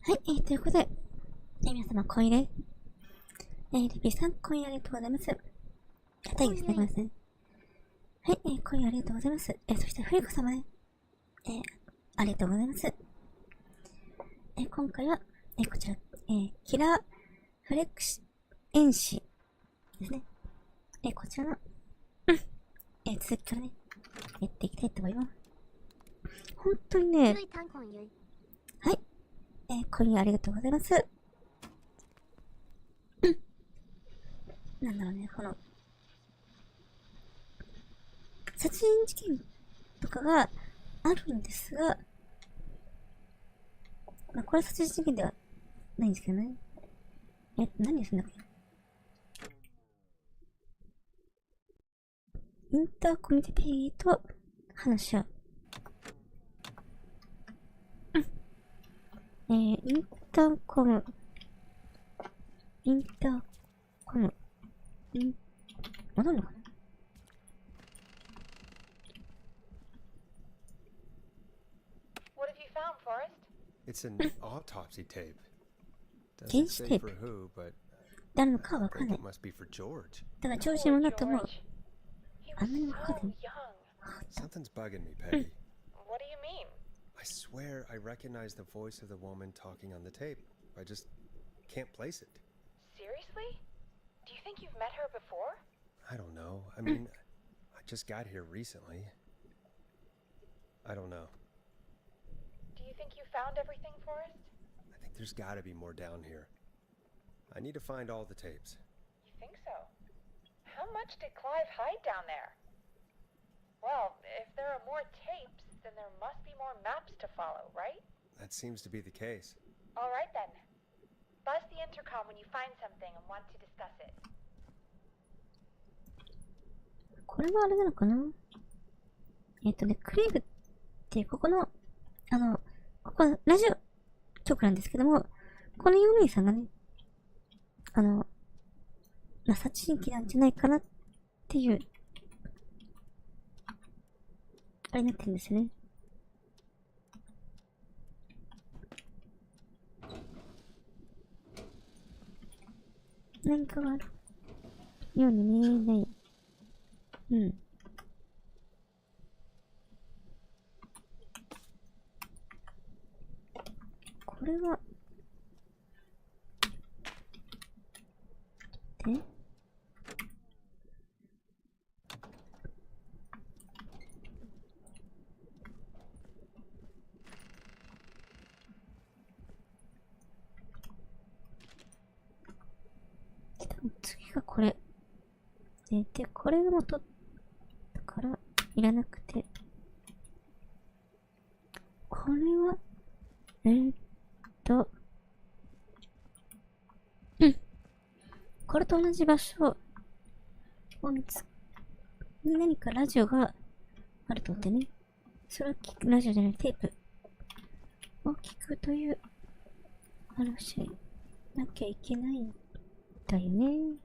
はい、ということで、皆様、コインレリピーさん、コインありがとうございます。大義ですね、ごめんなさい。はい、コインありがとうございます。そして、ふりこ様ね、ありがとうございます。今回は、こちら、キラーフレクエンシですね。こちらの、続きからね、やっていきたいと思います。本当にね、はい、コインありがとうございます。なんだろうね、この、殺人事件とかがあるんですが、まあ、これは殺人事件ではないんですけどね。何をするんだっけ？インターコミュニティと話し合う。インターコム、戻るのかな？ What have you found, Forrest? It's an autopsy tape. 検 Doesn't 視 say テー for プ。 who, but 誰のかは I わかん think ない。 it must be for George. だから、調子者だと思う。 George. He あ was んなにもかかって so る。 young. Something's bugging me, Peggy. What do you mean? I swear I recognize the voice of the woman talking on the tape. I just can't place it. Seriously? Do you think you've met her before? I don't know. I mean, I just got here recently. I don't know. Do you think you found everything, Forrest? I think there's gotta be more down here. I need to find all the tapes. You think so? How much did Clive hide down there? Well, if there are more tapes, then there must be more maps to follow, right? That seems to be the case. All right then. Buzz the intercom when you find something and want to discuss it. これはあれなのかな？クレイグってここの、ここはラジオ局なんですけども、この用務員さんがね、殺人鬼なんじゃないかなっていう、あれになってるんですよね。何かがあるように見えない。うん。これは、で次がこれ。で、これも取ったから、いらなくて。これは、これと同じ場所をに何かラジオがあると思ってね。それを聞く、ラジオじゃない、テープを聞くという話なきゃいけないんだよね。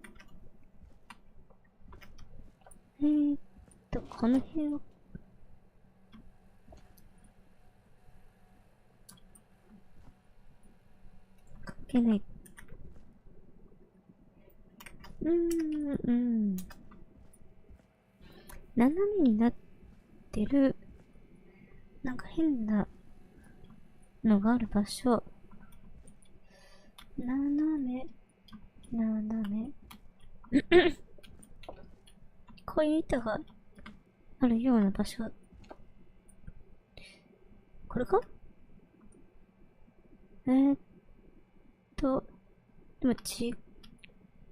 この辺を関係ない。斜めになってる、なんか変なのがある場所。斜め。こういう板があるような場所。これか？でも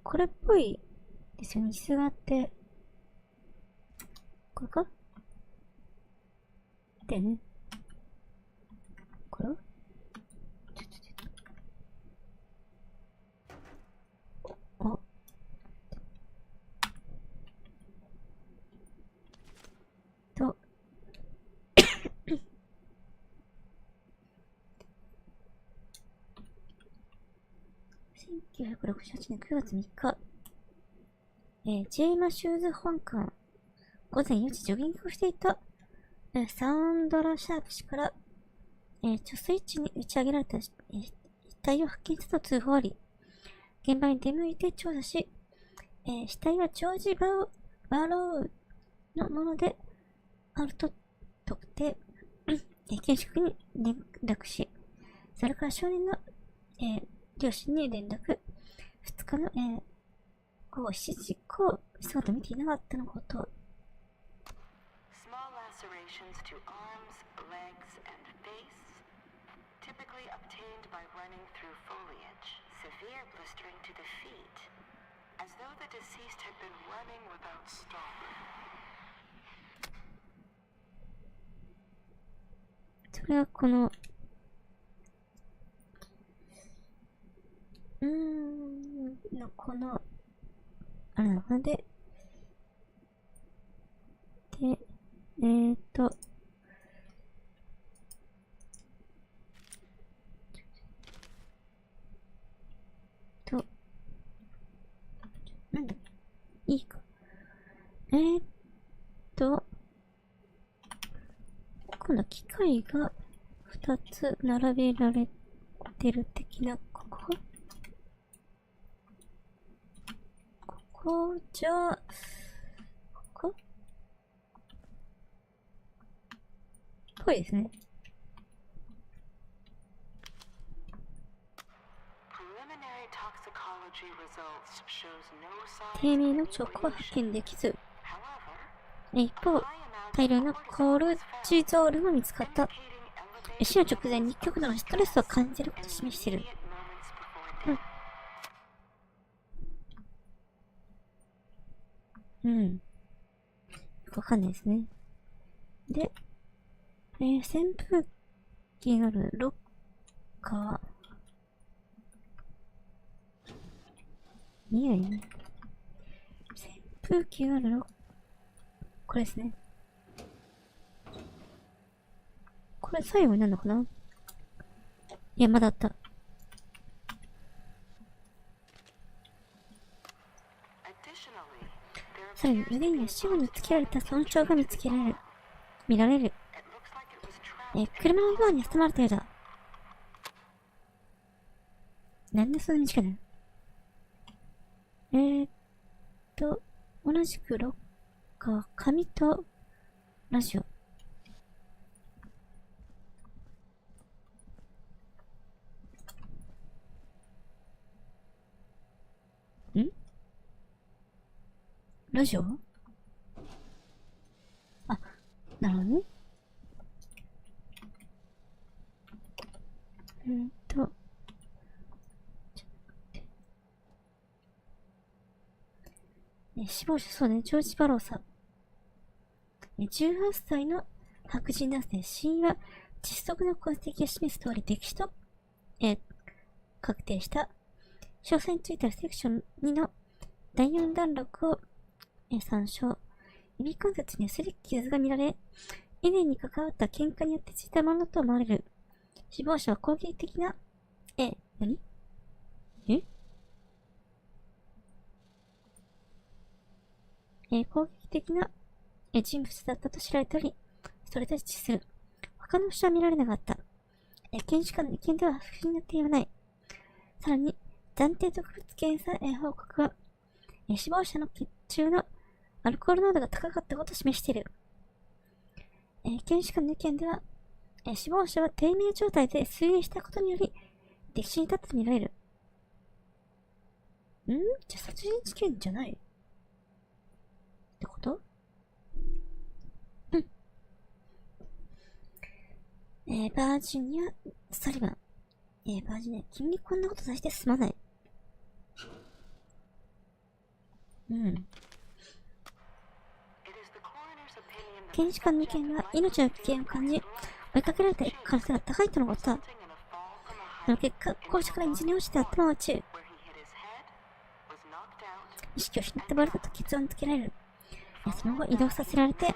これっぽいですよね。椅子があって。これか？でね。これは？あ。1968年9月3日、ジェイマシューズ本館、午前4時ジョギングをしていた、サウンドラシャープ氏から、貯水池に打ち上げられた、体を発見したと通報あり、現場に出向いて調査し、死体はジョージ・バローのものであると特定、検視官に連絡し、それから少年の、両親に連絡、2日の、午後7時以降、姿を見ていなかったのこと。Small lacerations to arms, legs, and face, typically obtained by running through foliage. Severe blistering to the feet, as though the deceased had been running without stopping. それはこの、この、あれなのかなで、なんだいいか。今度は機械が2つ並べられてる的な、ここじゃあ、こぽいですね。低迷の兆候は発見できず、一方、大量のコルチゾールも見つかった。死の直前に極度のストレスを感じることを示している。よくわかんないですね。で、扇風機があるロッカー。見えないね。扇風機があるロッカー。これですね。これ最後になるのかな？いや、まだあった。さらに腕には死後につけられた損傷が見られる。車のドアに挟まれたようだ。なんでそんな短いの？同じくロッカー、紙とラジオ。ラジオ？あ、なるほどね。死亡者、そうね、ジョージ・バローさん。18歳の白人男性、死因は窒息の痕跡を示す通り、溺死と、確定した。詳細についてはセクション2の第4段落を参照。指関節には擦り傷が見られ、以前に関わった喧嘩によってついたものと思われる。死亡者は攻撃的な、何？攻撃的な人物だったと知られており、それと一致する。他の人は見られなかった。検視官の意見では不審な点はない。さらに、暫定毒物検査報告は、死亡者の血中のアルコール濃度が高かったことを示している。検視官の意見では、死亡者は低迷状態で水泳したことにより、溺死に至ったと見られる。じゃあ殺人事件じゃないってこと？バージニア・サリバン。バージニア、君にこんなことさせてすまない。検視官の意見は命の危険を感じ、追いかけられた可能性が高いとのことだ。その結果、校舎から水に落ちて頭を打ち、意識を失ってバレたと結論付けられる。その後移動させられて、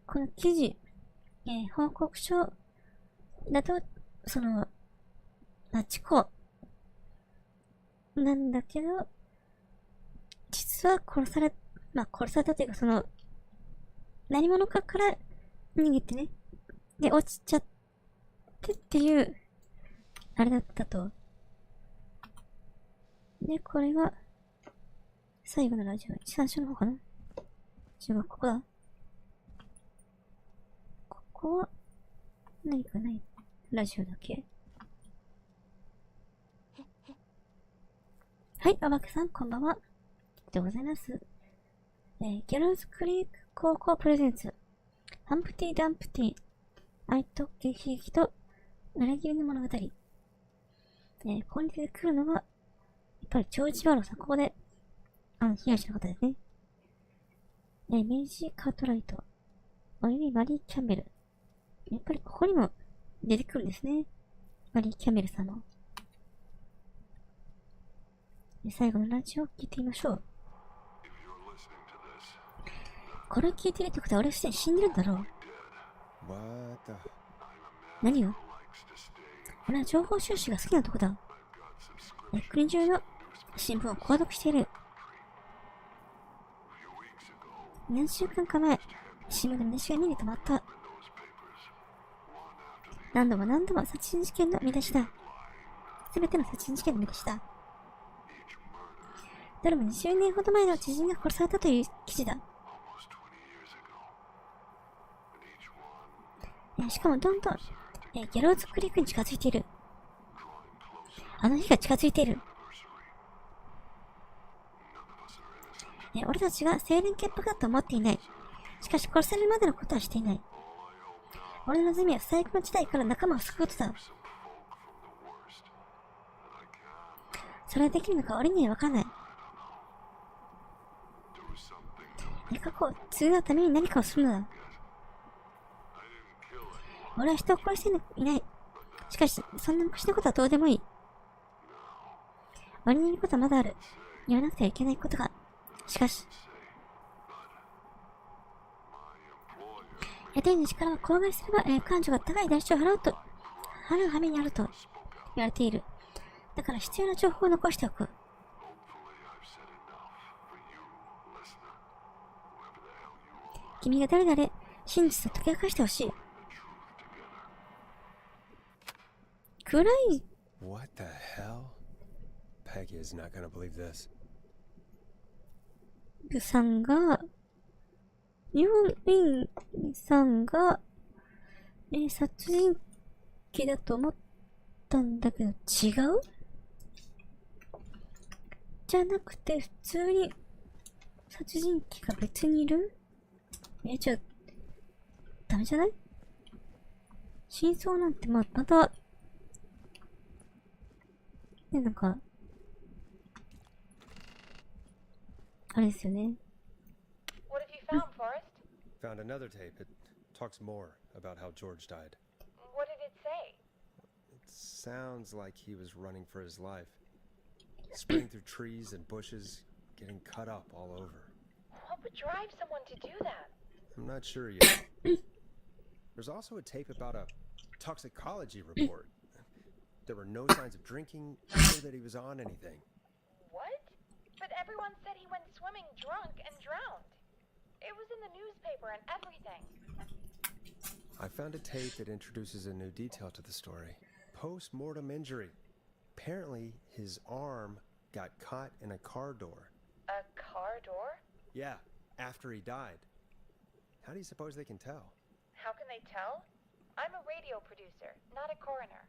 この記事、報告書だと、ナチコなんだけど、実は殺されたというか、何者かから逃げてね。で、落ちちゃってっていう、あれだったと。で、これが、最後のラジオ。一番下の方かな？違う、ここだ。ここは、何かないラジオだけ。はい、おばけさん、こんばんは。ありがとうございます。ギャローズクリーク高校プレゼンツ。ハンプティ・ダンプティ。愛と悲劇と裏切りの物語。ここに出てくるのが、やっぱりジョージ・バローさん。ここで、被害者の方ですね。メイジー・カートライト。およびマリー・キャンベル。やっぱりここにも出てくるんですね。マリー・キャンベルさんの。最後のラジオを聞いてみましょう。これを聞いてるってことは俺すでに死んでるんだろう。What the? 何が？俺は情報収集が好きなとこだ。国中の新聞を購読している。何週間か前、新聞で見出しが目に留まった。何度も殺人事件の見出しだ。すべての殺人事件の見出しだ。どれも20年ほど前の知人が殺されたという記事だ。しかもどんどん、ギャローズクリークに近づいている。あの日が近づいている。俺たちが清廉潔白だと思っていない。しかし殺されるまでのことはしていない。俺の望みは最悪の時代から仲間を救うことだ。それはできるのか俺にはわからない。過去を継ぐために何かをするのだ。俺は人を殺していない。しかし、そんな昔のことはどうでもいい。俺に言うことはまだある。言わなくてはいけないことが。しかし、雇い主からは口外すれば、彼女が高い代償を払う羽目にあると言われている。だから必要な情報を残しておく。君が誰々、真実を解き明かしてほしい。暗い。 What the hell? Peggy is not gonna believe this. さんが、用務員さんが、殺人鬼だと思ったんだけど、違う？じゃなくて、普通に、殺人鬼が別にいる？じゃあ、ダメじゃない？真相なんて、また、ね、なんか、あれですよね。What have you found, Forrest? Found another tape. It talks more about how George died. What did it say? It sounds like he was running for his life. Spraying through trees and bushes, getting cut up all over. What would drive someone to do that? I'm not sure yet. There's also a tape about a toxicology report. There were no signs of drinking or that he was on anything. What? But everyone said he went swimming drunk and drowned. It was in the newspaper and everything. I found a tape that introduces a new detail to the story. Post-mortem injury. Apparently, his arm got caught in a car door. A car door? Yeah, after he died. How do you suppose they can tell? How can they tell? I'm a radio producer, not a coroner.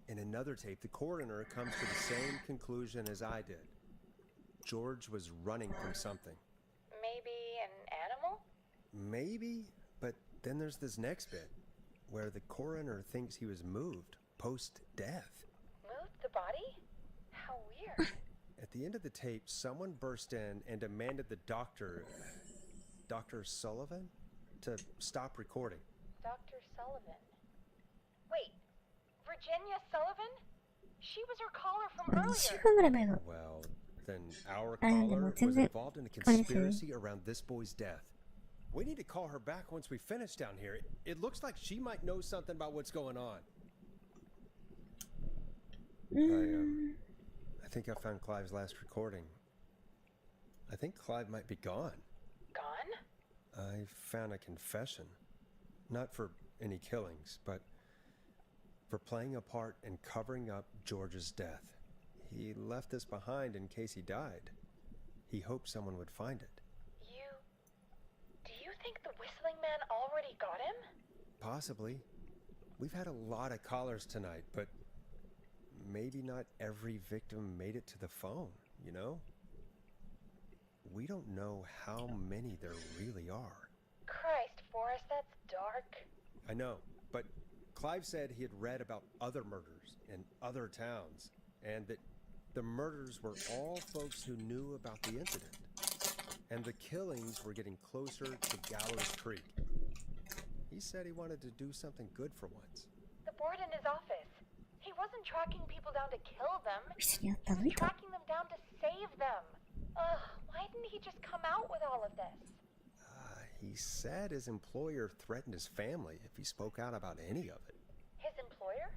In another tape, the coroner comes to the same conclusion as I did. George was running from something. Maybe an animal? Maybe, but then there's this next bit, where the coroner thinks he was moved post-death. Moved the body? How weird. At the end of the tape, someone burst in and demanded the doctor, Dr. Sullivan, to stop recording. Dr. Sullivan. Wait, Virginia Sullivan? She was her caller from 2 earlier. 週間ぐらい前の。 Well, then our I don't know, caller it's was in the- involved in a what is it? conspiracy around this boy's death. We need to call her back once we finish down here. It looks like she might know something about what's going on. I think I found Clive's last recording. I think Clive might be gone. Gone? I found a confession. Not for any killings, but for playing a part in covering up George's death. He left this behind in case he died. He hoped someone would find it. Do you think the whistling man already got him? Possibly. We've had a lot of callers tonight, but maybe not every victim made it to the phone, you know? We don't know how many there really are. Christ, Forrest, that's dark. I know, but Clive said he had read about other murders in other towns, and that the murders were all folks who knew about the incident. And the killings were getting closer to Gallows Creek. He said he wanted to do something good for once. The board in his office. He wasn't tracking people down to kill them. 一緒にやったの He い was た。 tracking them down to save them. Ugh, why didn't he just come out with all of this? He said his employer threatened his family if he spoke out about any of it. His employer?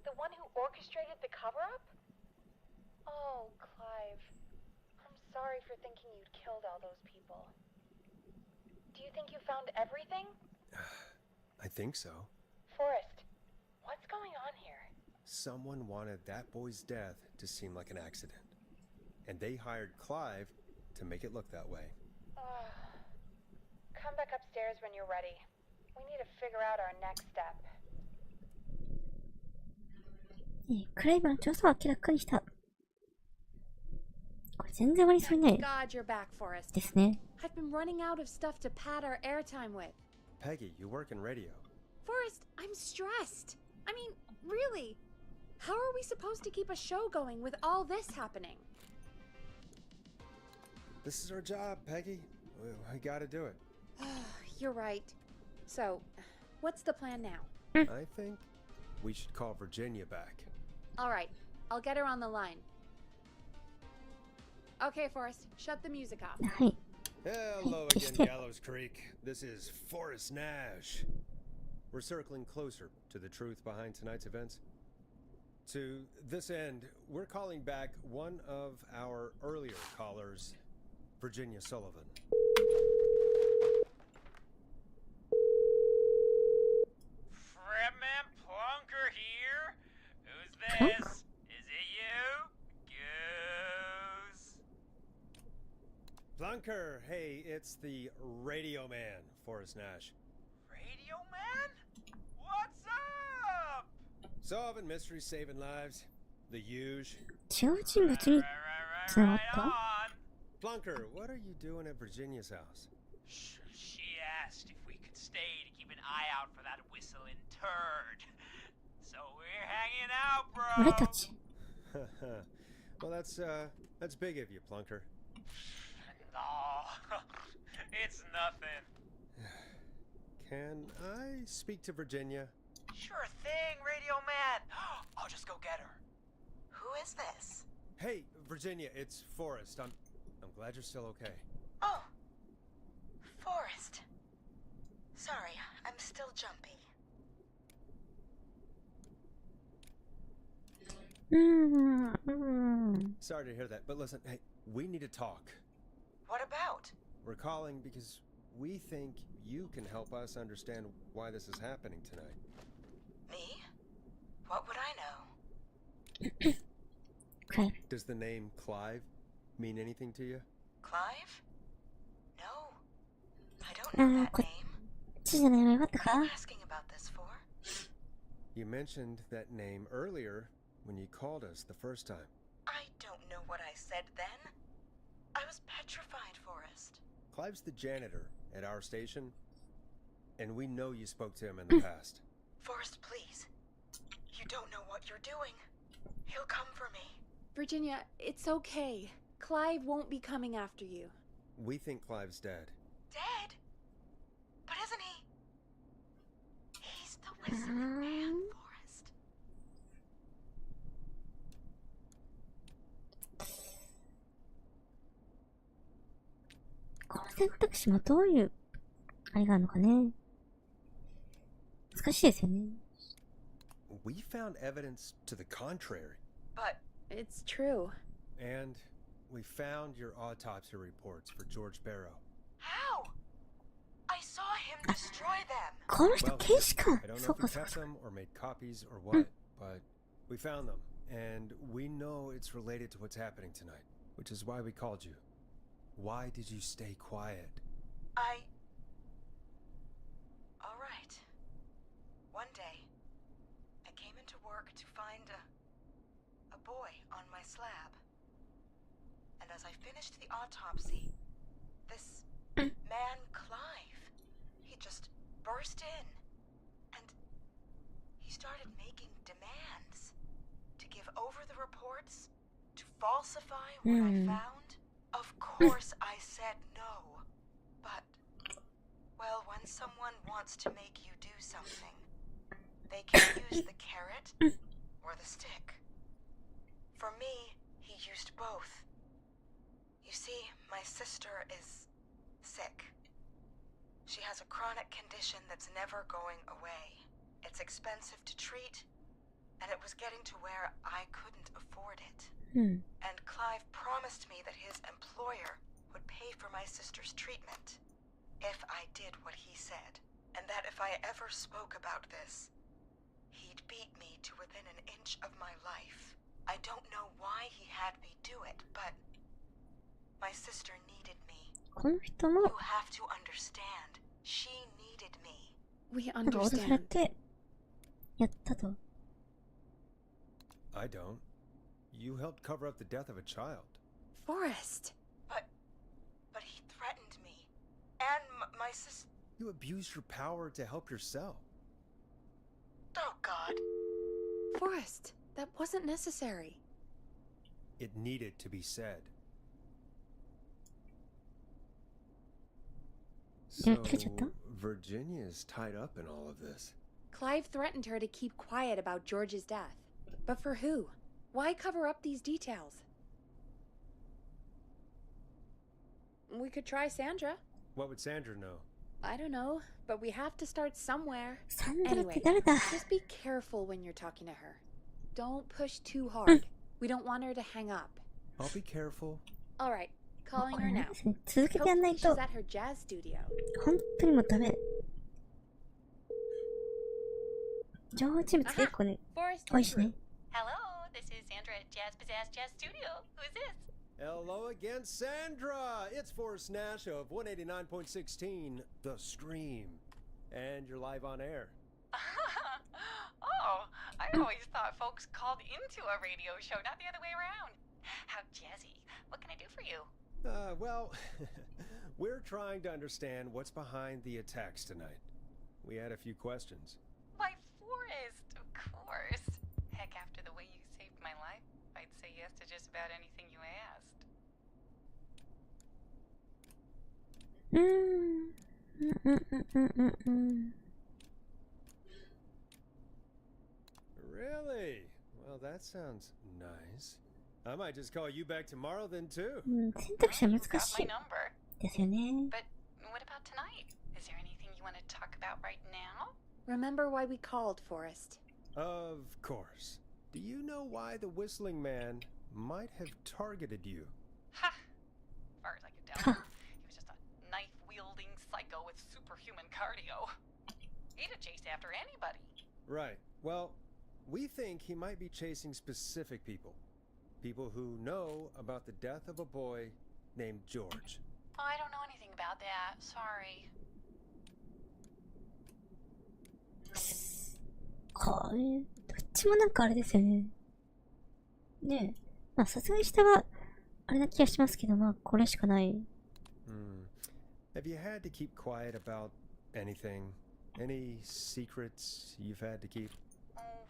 The one who orchestrated the cover-up? Oh, Clive. I'm sorry for thinking you'd killed all those people. Do you think you found everything? I think so. Forrest, what's going on here? Someone wanted that boy's death to seem like an accident. And they hired Clive to make it look that way. Come back upstairs when you're ready. We need to figure out our next step. クレイマン調査を明らかにした。これ全然終わりそうにない God, you're back, Forrest. ですね。 I've been running out of stuff to pad our airtime with. Peggy, you work in radio. Forrest, I'm stressed. I mean, really. How are we supposed to keep a show going with all this happening? This is our job, Peggy. We gotta do it. You're right. So, what's the plan now? I think we should call Virginia back. All right, I'll get her on the line. Okay, Forrest, shut the music off. はい。 Hello Hey, again, Gallows Creek. This is Forrest Nash. We're circling closer to the truth behind tonight's events. To this end, we're calling back one of our earlier callers, Virginia Sullivan. Fredman Plunker here. Who's this? Is it you? Goose. Plunker, hey, it's the radio man, Forrest Nash. Radio man? What's up? Solving mysteries, saving lives. The huge. 違う人物に Right つながっ on. た Plunker, what are you doing at Virginia's house? She asked if we could stay to keep an eye out for that whistling turd. So we're hanging out, 俺 bro. たち Well, that's big of you, Plunker. No, it's nothing. Can I speak to Virginia? Sure thing, radio man. I'll just go get her. Who is this? Hey, Virginia, it's Forrest. I'm glad you're still okay. Oh, Forrest. Sorry, I'm still jumpy. うん。 Sorry to hear that, but listen, hey, we need to talk. What about? We're calling because we think you can help us understand why this is happening tonight. Me? What would I know? Okay. Does the name Clive mean anything to you? Clive? No. I don't know that name. 地じゃないわよかったか What are you asking about this for? You mentioned that name earlier when you called us the first time. I don't know what I said then. I was petrified, Forrest. Clive's the janitor at our station, and we know you spoke to him in the past. Forrest, please. You don't know what you're doing. He'll come for me. Virginia, it's okay. Clive won't be coming after you. We think Clive's dead. Dead? But isn't he? He's the whistling man, Forrest. この選択肢もどういうあれがあるのかね。難しいですよね。 We found evidence to the contrary. But It's true. And we found your autopsy reports for George Barrow. How? I saw him destroy them. この人警視官 I don't そ know う if か you そうか kept them or made copies or what, but we found them, and we know it's related to what's happening tonight, which is why we called you. Why did you stay quiet? All right. One day, I came into work to find a boy on my slab. And as I finished the autopsy, this man, Clive, he just burst in. And he started making demands to give over the reports, to falsify what I found. Of course I said no. But, well, when someone wants to make you do something, they can use the carrot or the stick. For me, he used both. You see, my sister is sick. She has a chronic condition that's never going away. It's expensive to treat, and it was getting to where I couldn't afford it. And Clive promised me that his employer would pay for my sister's treatment if I did what he said, and that if I ever spoke about this, he'd beat me to within an inch of my life. I don't know why he had me do it, but my sister needed me. この人も You have to understand. She needed me. We なんか脅され understand. てやったと。 I don't. You helped cover up the death of a child. Forrest. But he threatened me. And my sister... You abused your power to help yourself. Oh, God. Forrest, that wasn't necessary. It needed to be said. Yeah, So, catch it, though. Virginia is tied up in all of this. Clive threatened her to keep quiet about George's death. But for who? Why cover up these details? We could try Sandra. What would Sandra know? I don't know, but we have to start somewhere. サンドラって Anyway, 誰だ just be careful when you're talking to her. Don't push too hard. We don't want her to hang up. I'll be careful. All right, こ calling れ her ね now. ですね続けてやんない Hopefully と she's at her jazz studio. 本当にもうダメ。情報チームって結構ね Forrest, 多いしね。 Hello, this is Sandra at Jazz Pizzazz Jazz Studio. Who's this? Hello again, Sandra! It's Forrest Nash of 189.16, The Stream. And you're live on air. Oh, I always thought folks called into a radio show, not the other way around. How jazzy. What can I do for you? Well, we're trying to understand what's behind the attacks tonight. We had a few questions. Why, Forrest, of course. Heck, after the way you saved my life, I'd say yes to just about anything you asked. うん。 Really? Well, that sounds nice. I might just call you back tomorrow then, too. 選択肢は You've 難 got し my い number. ですよね。 But what about tonight? Is there anything you want to talk about right now? remember why we called, Forrest. Of course. Do you know why the Whistling Man might have targeted you? Ha! As far as I could tell, he was just a knife-wielding psycho with superhuman cardio. He'd have chased after anybody. Right. Well, we think he might be chasing specific people. People who know about the death of a boy named George. Oh, I don't know anything about that. Sorry. これ、どっちもなんかあれですよね。ねえ。まあ、さすがに下は、あれな気がしますけど、まあ、これしかない。Have you had to keep quiet about anything? Any secrets you've had to keep?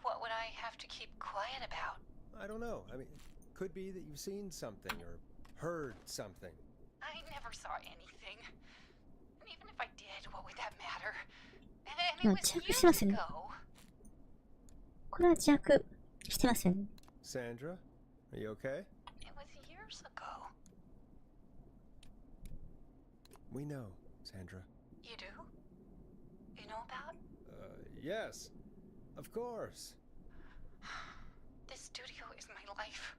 What would I have to keep quiet about? I don't know. I mean, could be that you've seen something or heard something. I never saw anything. And even if I did, what would that matter? And it was years ago. これは自白してますよね。 Sandra, are you okay? It was years ago. We know, Sandra. You do? You know about? Yes, of course. This studio is my life.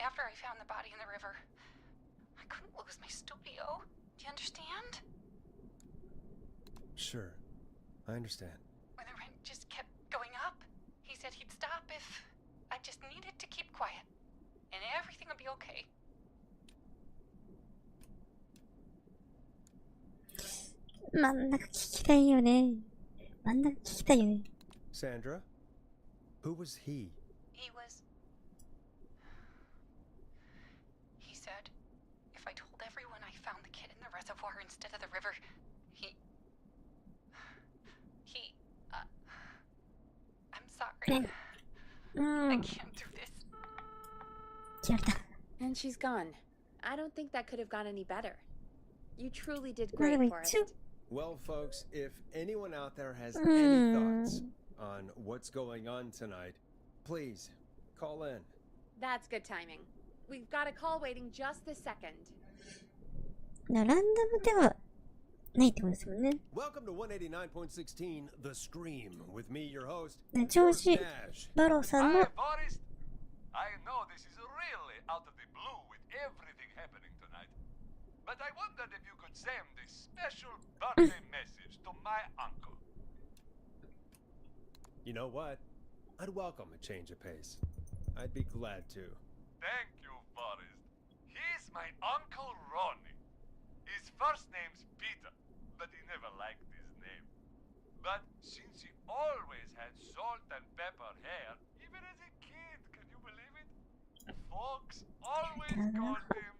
after I found the body in the river. I couldn't lose my studio. Do you understand? Sure, I understand. When the rent just kept going up, he said he'd stop if I just needed to keep quiet. And everything would be okay. 真ん中聞きたいよね。真ん中聞きたいよね。Sandra? Who was he? He said if I told everyone I found the kid in the reservoir instead of the river, I'm sorry. I can't do this. 切られた。 And she's gone. I don't think that could have gone any better. You truly did great, Forrest. Well, folks, if anyone out there has any thoughts on what's going on tonight, please call in. That's good timing. We've got a call waiting just this second. ランダムではないってことですよね。 Welcome to 189.16 The Scream with me, your host, ジョージ・ Nash. バローさんの Hi, Boris. I know this is really out of the blue with everything happening tonight. But I wondered if you could send this special birthday message to my uncle. You know what? I'd welcome a change of pace. I'd be glad to. Thank you, Boris. He's my Uncle Ronnie. His first name's Peter, but he never liked his name. But since he always had salt and pepper hair, even as a kid, can you believe it? Folks always called him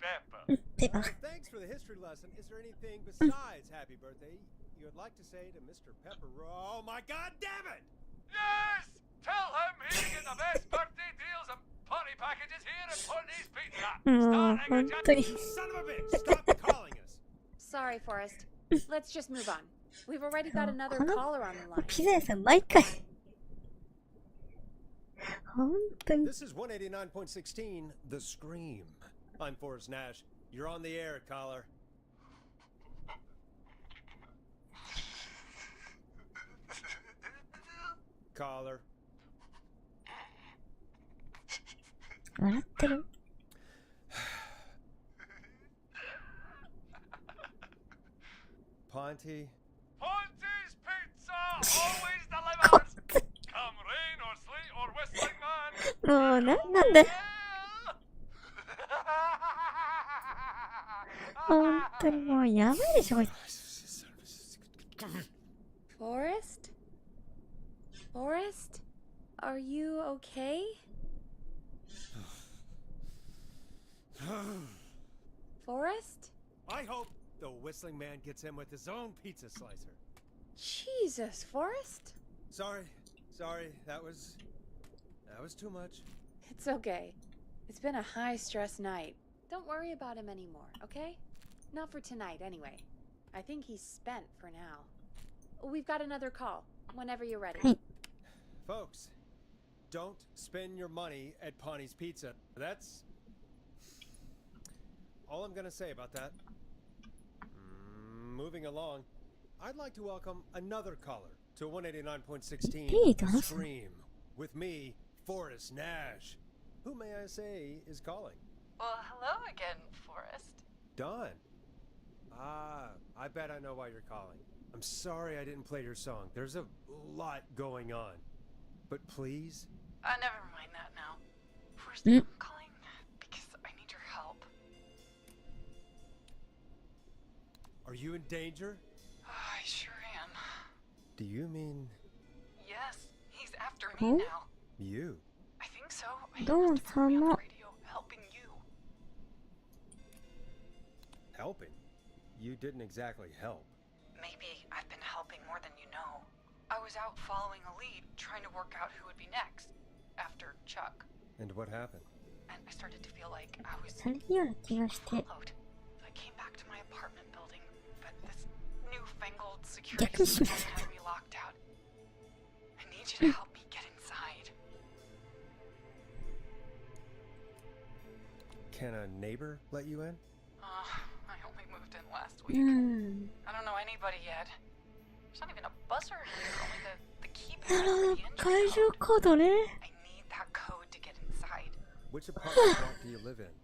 Pepper. ペパ Thanks for the history lesson. Is there anything besides happy birthday you would like to say to Mr. Pepper? Oh my god damn it! Yes! Tell him he can get the best birthday deals and party packages here at Putney's Pizza. もう Starting 本 at 当に Son of a bitch! Stop calling us! Sorry, Forrest. Let's just move on. We've already got another この caller on the line. ピザ屋さん毎回本当に This is 189.16 The Scream. I'm Forrest Nash. You're on the air, caller. Caller. 笑ってる Ponty. Ponty's Pizza always delivers. Come rain or sleet or whistling man. もうなんなんだよ本当にもうやばいでしょこいつ Forrest? Forrest? Are you okay? Forrest? I hope the whistling man gets him with his own pizza slicer. Jesus, Forrest? Sorry. That was too much. It's okay. It's been a high-stress night. Don't worry about him anymore, okay? Not for tonight, anyway. I think he's spent for now. We've got another call, whenever you're ready. Hey. Folks, don't spend your money at Ponty's Pizza. That's all I'm gonna say about that. Moving along, I'd like to welcome another caller to 189.16 Hey, The Dawson. Scream with me, Forrest Nash. Who may I say is calling? Well, hello again, Forrest. Don. I bet I know why you're calling. I'm sorry I didn't play your song. There's a lot going on. But please? Never mind that now. Forrest, Mm. I'm calling because I need your help. Are you in danger? I sure am. Do you mean Yes, he's after me Who? now. you? I think so. He Don't must have heard me on the sound- radio helping you. Helping? You didn't exactly help. Maybe I've been helping more than you know. I was out following a lead, trying to work out who would be next, after Chuck. And what happened? And I started to feel like I was されるような気がして followed. So I came back to my apartment building, but this newfangled security逆にしま system した had me locked out. I need you to help me get inside. Can a neighbor let you in? I only moved in last う week. ん I don't know anybody yet. There's not even a buzzer here, only the な keypad るほ for ど the entry 会場 code. コードね I need that code to get inside. Which apartment block do you live in?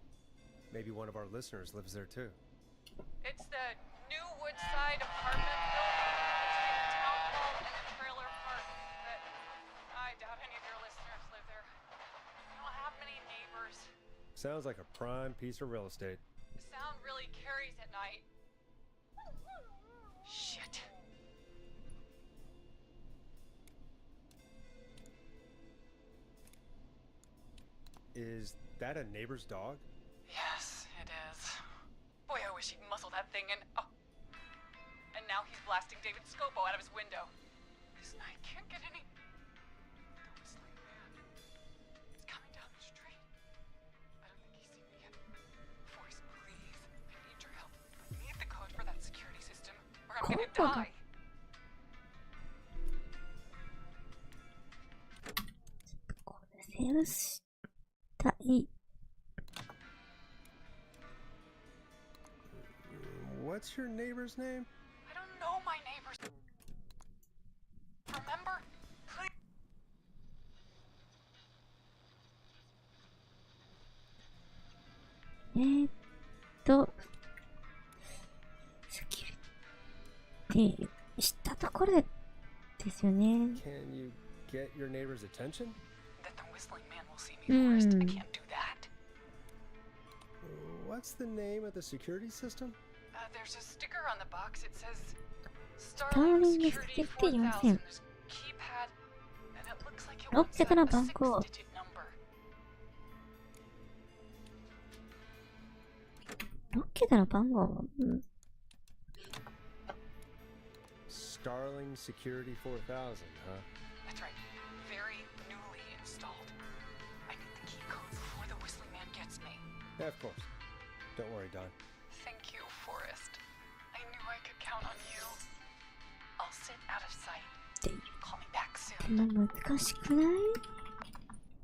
Maybe one of our listeners lives there too. It's the new Woodside apartment building between the town hall and the trailer park. But I doubt any of your listeners live there. We don't have many neighbors. Sounds like a prime piece of real estate. The sound really carries at night. Shit. Is that a neighbor's dog? Yes, it is. Boy, I wish he'd muzzle that thing and... Oh. And now he's blasting David Scopo out of his window. This night can't get any... The whistling man. It's coming down the street. I don't think he's seen me yet. Forrest, please. I need your help. I need the code for that security system, or I'm gonna die. What's your neighbor's name? I don't know my neighbors. Remember? Please. セキュリティしたところですよね。 Can you get your neighbor's attention? That the whistling man will see me, Forrest. I can't do that. What's the name of the security system? There's a sticker on the box. It says Starling Starling Security 4000. There's a keypad, and it looks like it wants a 6桁の番号。 6-digit number. 6桁の番号。Starling Security 4000, huh? That's right. Very newly installed. I need the key code before the whistling man gets me. Yeah, of course. Don't worry, Don. Thank you, Forrest. I knew I could count on you. I'll sit out of sight. Call me back で soon. も難しくない？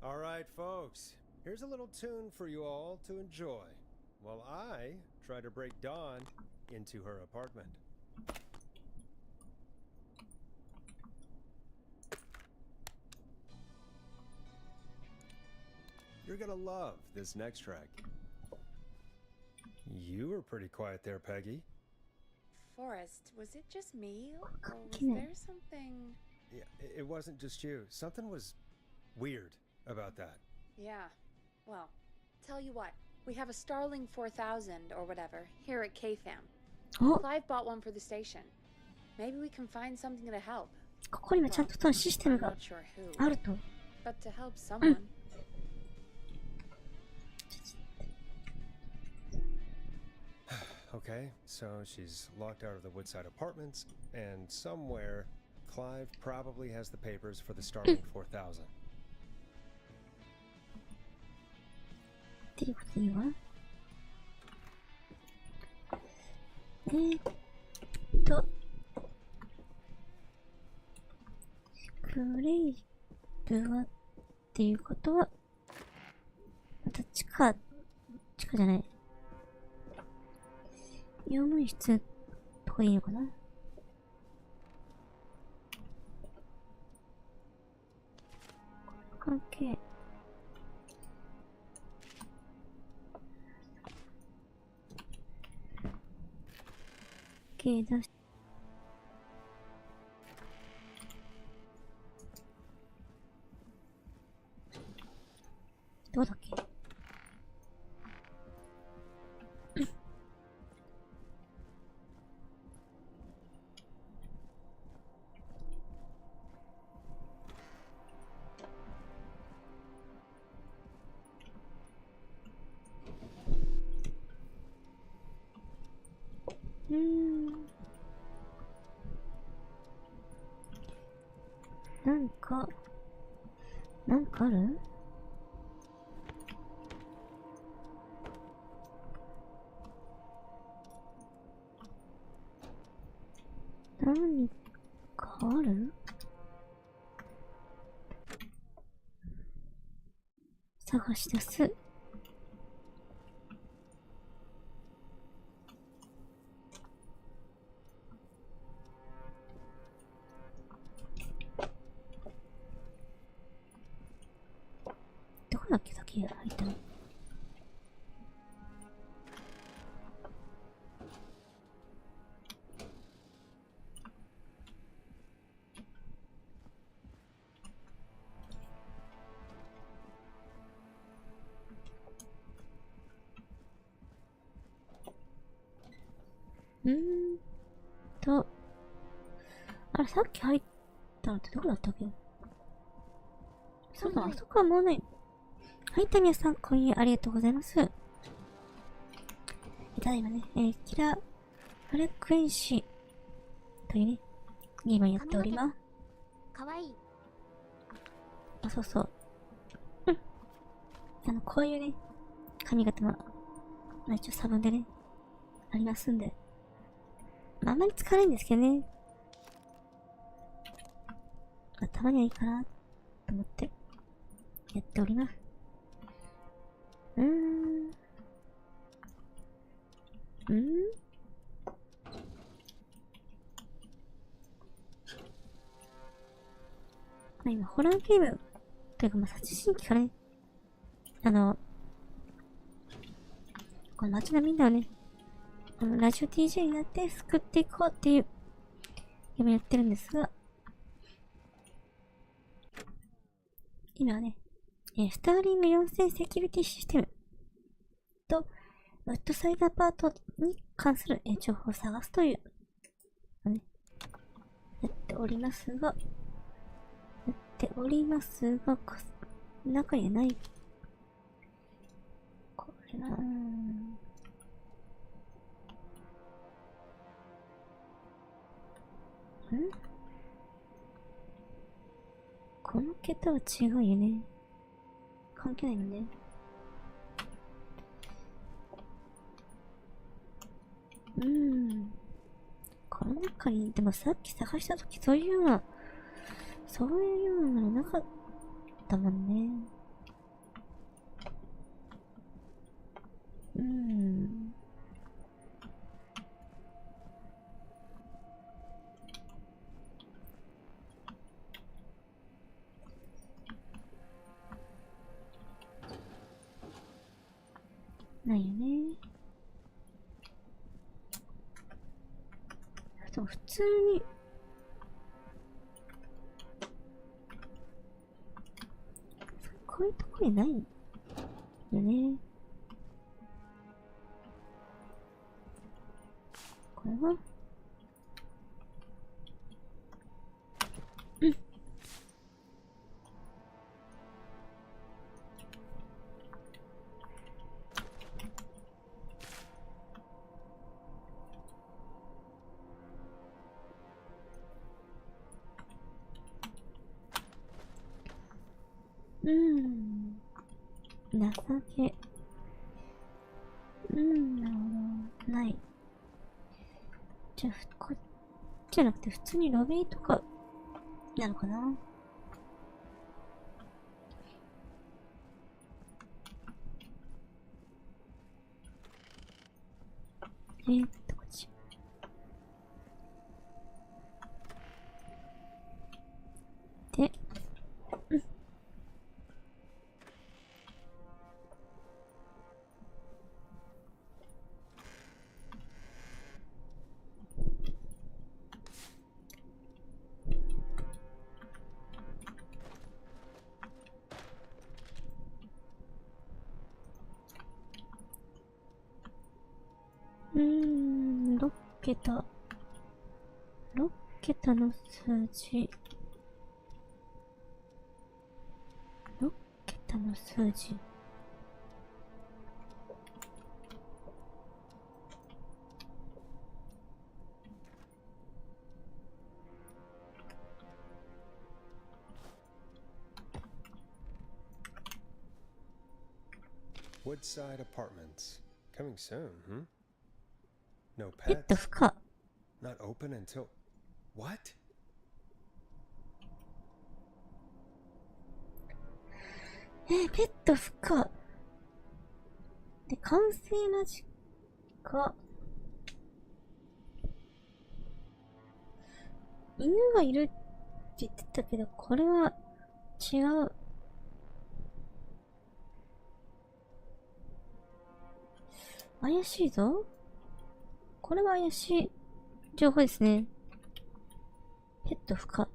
All right, folks. Here's a little tune for you all to enjoy while I try to break Dawn into her apartment. You're gonna love this next track. You were pretty quiet there, Peggy. Forrest, was it just me? Or was Okay. there something... Yeah, it wasn't just you. Something was weird about that. Yeah. Well, tell you what. We have a Starling 4000 or whatever here at KFAM. お、 Clive bought one for the station. Maybe we can find something to help. ここにもちゃんとそのシステム I'm が not sure who. あると。 But to help someone. Okay, so she's locked out of the Woodside Apartments, and somewhere, Clive probably has the papers for the Starling 4000. っていうこといいわ。クレイブはっていうことは、また地下じゃない。用務員室とかでいいのかな？関係。出しどうだっけ？なんかある？何かある？探し出す。どこだっけ先入っったの。あれ、さっき入ったのってどこだったっけ？そうだ、あそこはもうない。はい、タミヤさん、今夜ありがとうございます。ただいまね、キラーフレクエンシーというね、ゲームをやっております。かわいい。あ、そうそう。こういうね、髪型も、一応サブでね、ありますんで。あんまり使わないんですけどね。たまにはいいかな、と思って、やっております。今、ホラーゲーム、というか、殺人鬼からね、この街のみんなをね、ラジオ DJ になって救っていこうっていうゲームやってるんですが、今はね、スターリング4000セキュリティシステムと、ウッドサイドアパートに関する情報を探すという、やっておりますが、中にはない。これなこの桁は違うよね。関係ないのね。この中に、でもさっき探したときそういうのなかったもんね。ないよね。でも普通にこういうとこにないよね。これは情け。なるほど。ない。じゃあ、こっちじゃなくて普通にロビーとか、なのかな？こっち。で、6桁。6桁の数字。6桁の数字。Woodside Apartments. Coming soon, No ペット pets. 不可。Not open until... What? ペット不可。で、完成間近。犬がいるって言ってたけど、これは違う。怪しいぞ。これは怪しい情報ですね。ペット不可。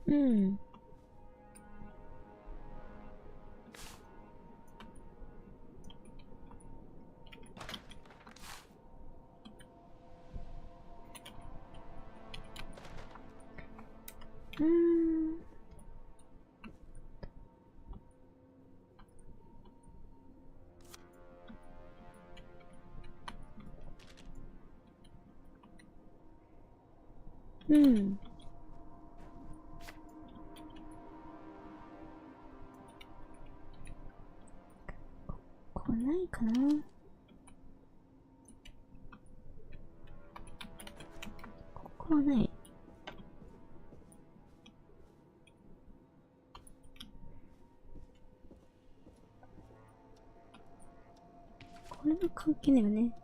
うん。うん。ここないかな。ここはない。これは関係ないよね。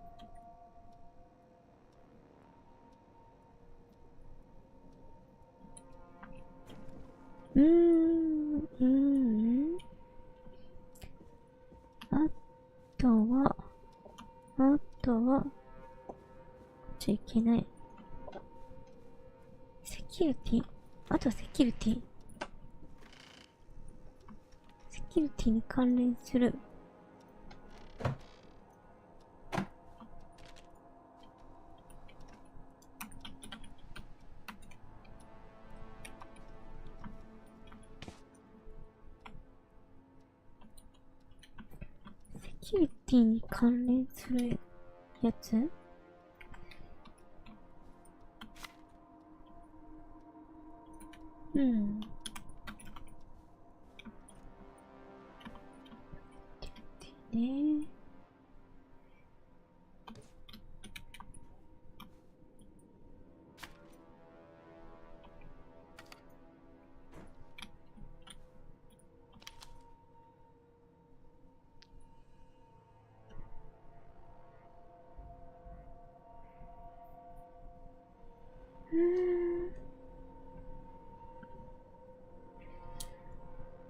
ちゃいけない。セキュリティ。あとセキュリティ。セキュリティに関連する。セキュリティに関連するやつ？うん。ね。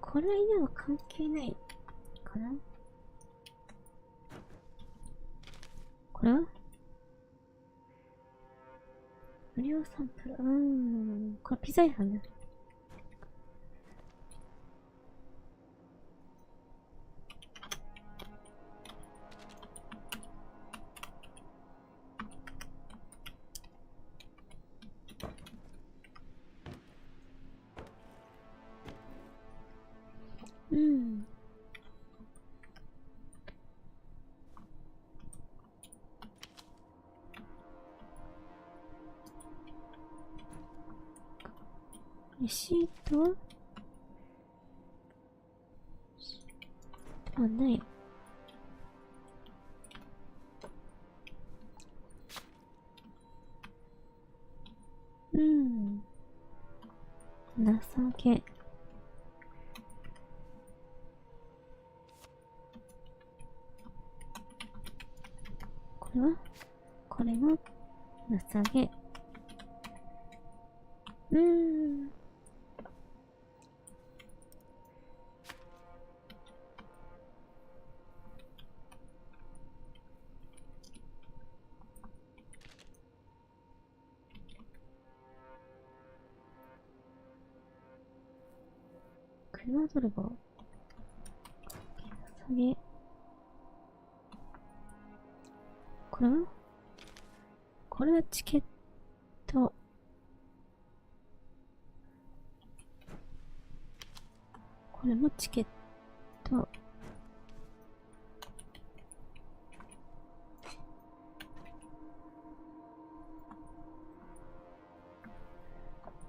これには関係ないかな。これは無料サンプル。これピザ屋さんだ。レシートはない。情け。これはこれも情け。車泥棒。下げ。これはチケット。これもチケット。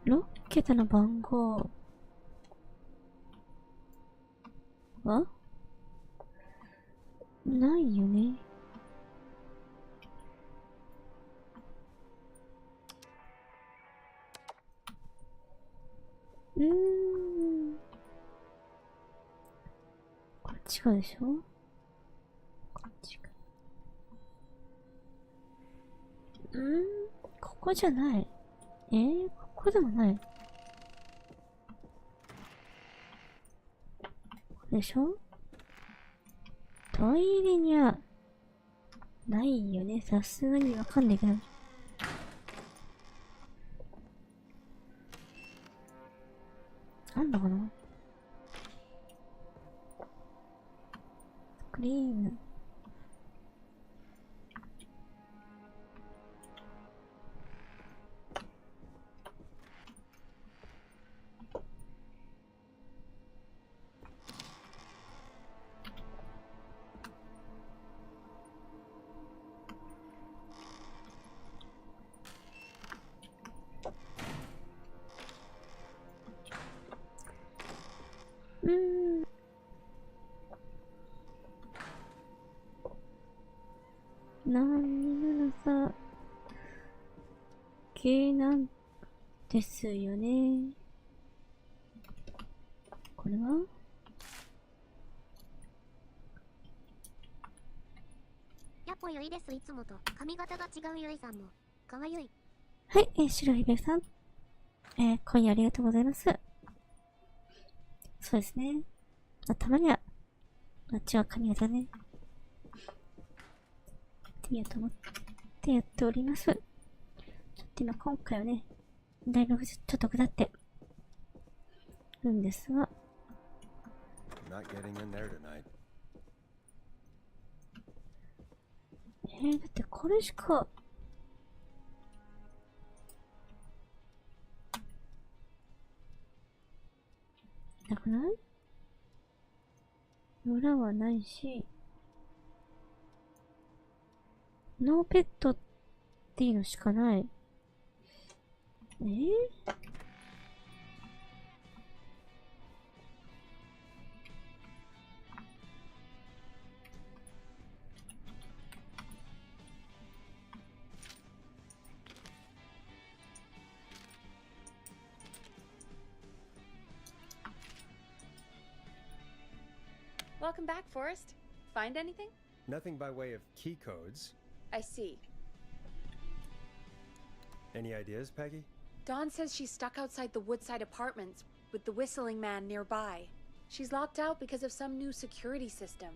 6桁の番号はないよね。こっちがでしょ？こっちが。ここじゃない。こここでもない。これでしょ？トイレにはないよね。さすがにわかんないけど。あんのかな？クリーム。何が系なんですよね。これはやっぽゆいです。いつもと髪型が違うゆいさんもかわゆい。はい、白ひべさん。今夜ありがとうございます。そうですね。たまには、あっちは髪型ね。ってみようと思ってやっております。ちょっと今回はね、だいぶちょっと下ってるんですが。Not getting in there tonight. だってこれしかなくない？裏はないし、ノーペットっていうのしかない。Welcome back, Forrest. Find anything? Nothing by way of key codes. I see. Any ideas, Peggy? Dawn says she's stuck outside the Woodside Apartments with the whistling man nearby. She's locked out because of some new security system.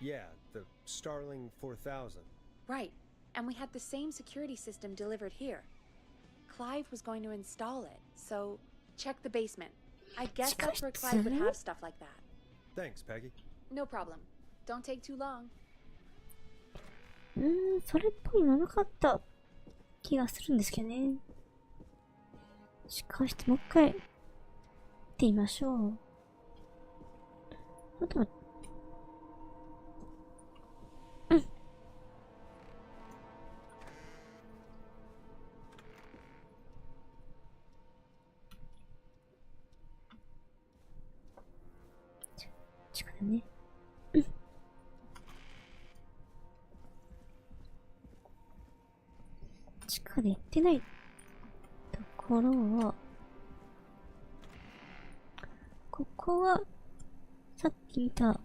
Yeah, the Starling 4000. Right, and we had the same security system delivered here. Clive was going to install it, so check the basement. I guess that's where Clive would have stuff like that. Thanks, Peggy. No problem. Don't take too long. それっぽいのなかった気がするんですけどね。しかしてもう一回行ってみましょう。あとは地下だね。地下で行ってないところは、ここはさっき見た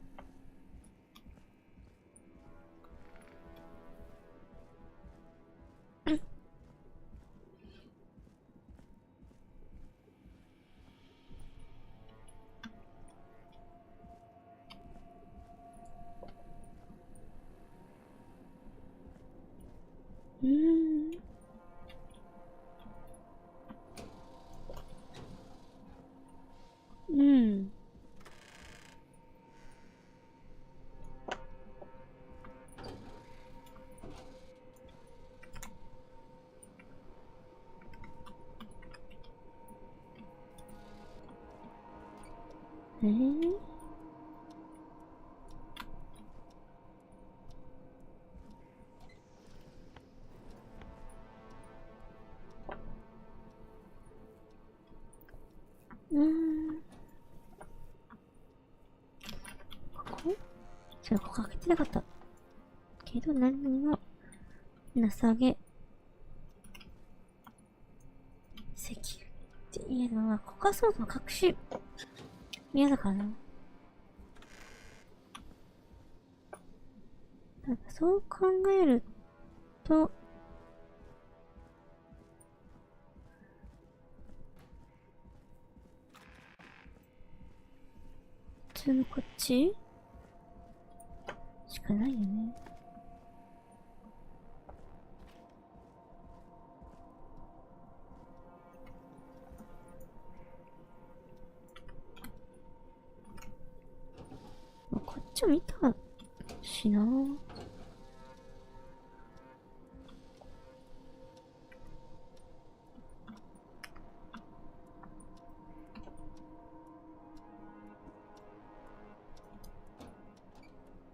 ここ開けてなかった。けど何にもなさげ。セキュリティ。いや、でもここはそもそも隠し宮だからな。なんかそう考えると、通のこっちしかないよね。こっちを見たしな。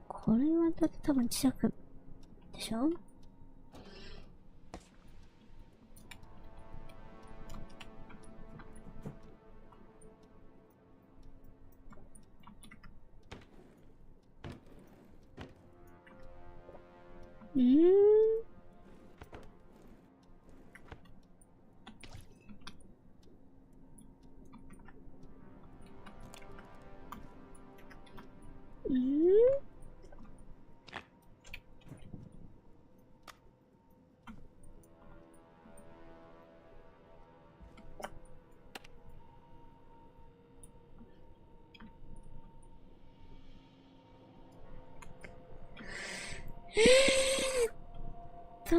これはだって多分磁石でしょ。と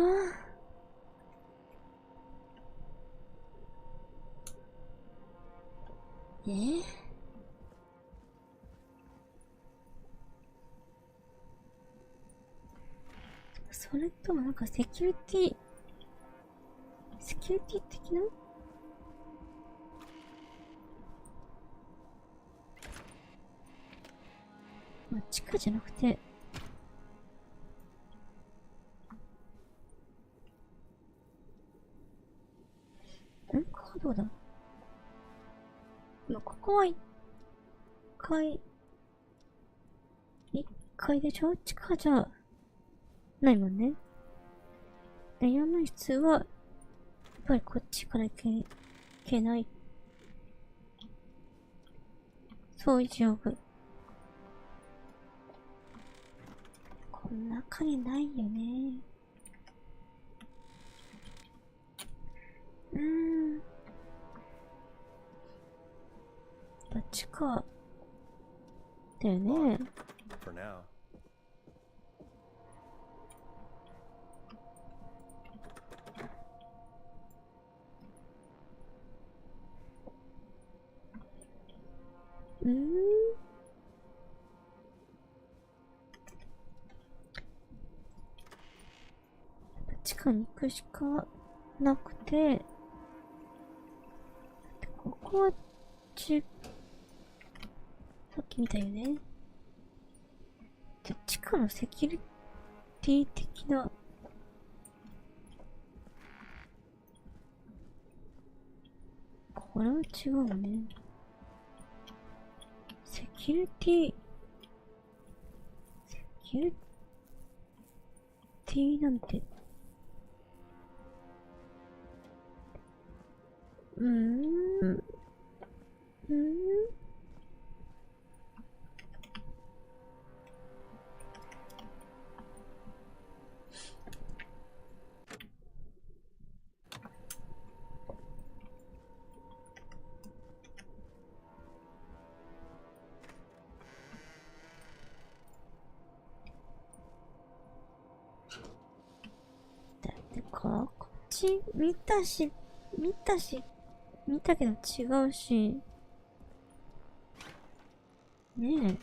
それともなんかセキュリティ的な、まあ、地下じゃなくてどうだ。まあ、ここは1階でしょ。地下じゃないもんね。用務室はやっぱりこっちから行けない。掃除用具。この中にないよね。どっちかだよね。For now. 地下に行くしかなくて、ここはさっき見たよね。地下のセキュリティ的なこれは違うね。セキュリティなんてだってこっち見たけど違うしねえ。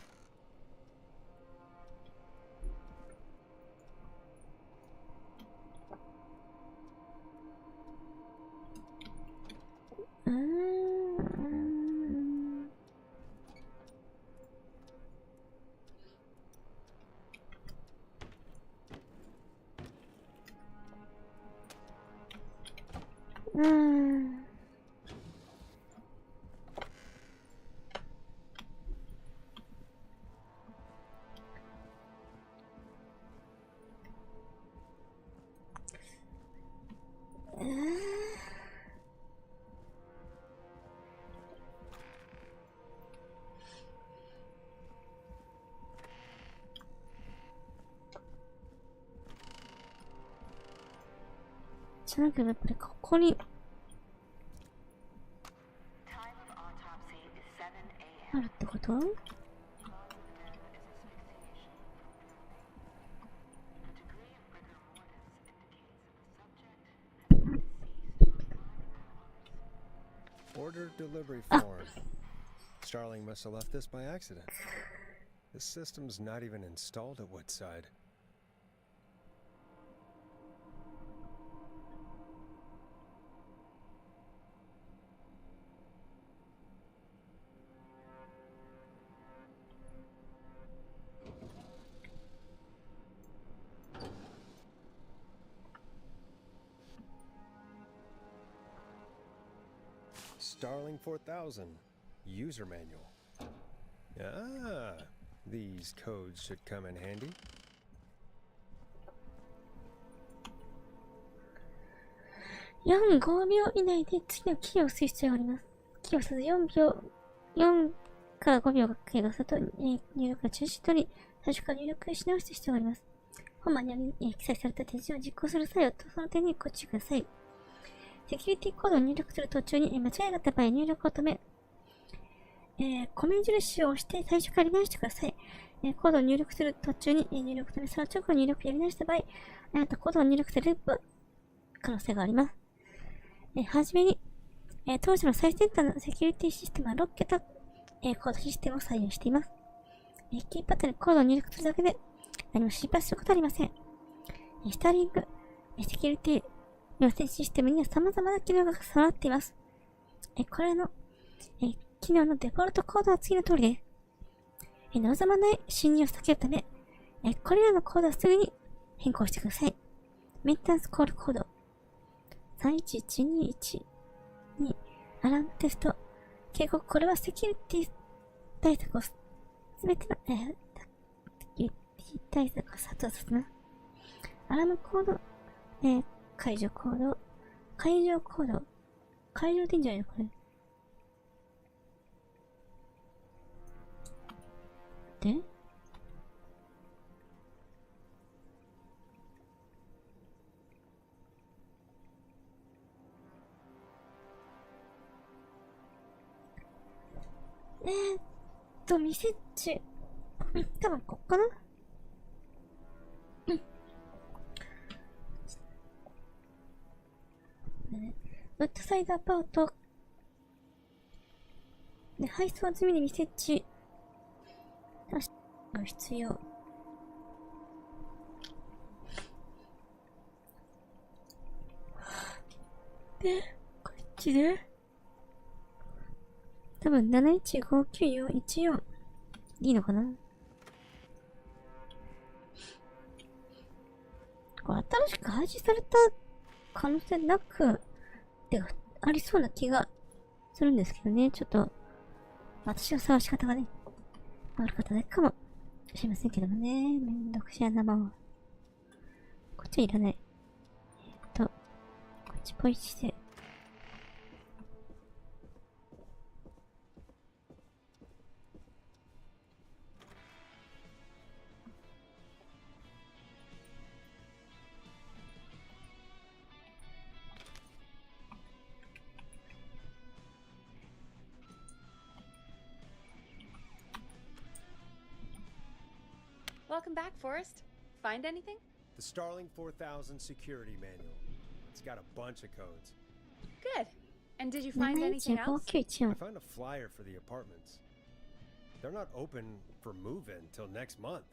じゃなくてやっぱりここにあるってこと？ Order delivery form. Starling must have left this by accident. The system's not even installed at Woodside. Starling 4000 user manual. Ah, these codes should come in handy. 4、5秒以内で次のキーを押す必要があります。キーを押さず4から5秒が経過すると、入力が中止となり、最初から入力し直す必要があります。本マニュアルに記載された手順を実行する際は、その点にご注意ください。セキュリティコードを入力する途中に間違いがあった場合、入力を止め、米印を押して最初からやり直してください。コードを入力する途中に入力を止め、その直後に入力をやり直した場合、あなたコードを入力される可能性があります。はじめに、当時の最先端のセキュリティシステムは6桁、コードシステムを採用しています。キーパッドにコードを入力するだけで何も心配することはありません。スターリング、セキュリティ要請システムには様々な機能が備わっています。これらの、機能のデフォルトコードは次の通りです。望まない侵入を避けるため、これらのコードはすぐに変更してください。メンテナンスコールコード31121にアラームテスト警告。これはセキュリティ対策をすべての、セキュリティ対策を作動させます。アラームコード、解除コード、解除コード、解除でいいんじゃないのこれ。で店中。多分こっかな。ウッドサイドアパート。で、配送済みで店中。確かに必要。で、こっちで多分7159414いいのかな。これ新しく配信された可能性なくてかありそうな気がするんですけどね。ちょっと私の探し方がね悪かっただけかもしれませんけどもね。めんどくしゃ生はこっちはいらない。こっちポイして。Welcome back, Forrest. Find anything? The Starling 4000 security manual. It's got a bunch of codes. Good. And did you find anything else? I found a flyer for the apartments. They're not open for move-in till next month.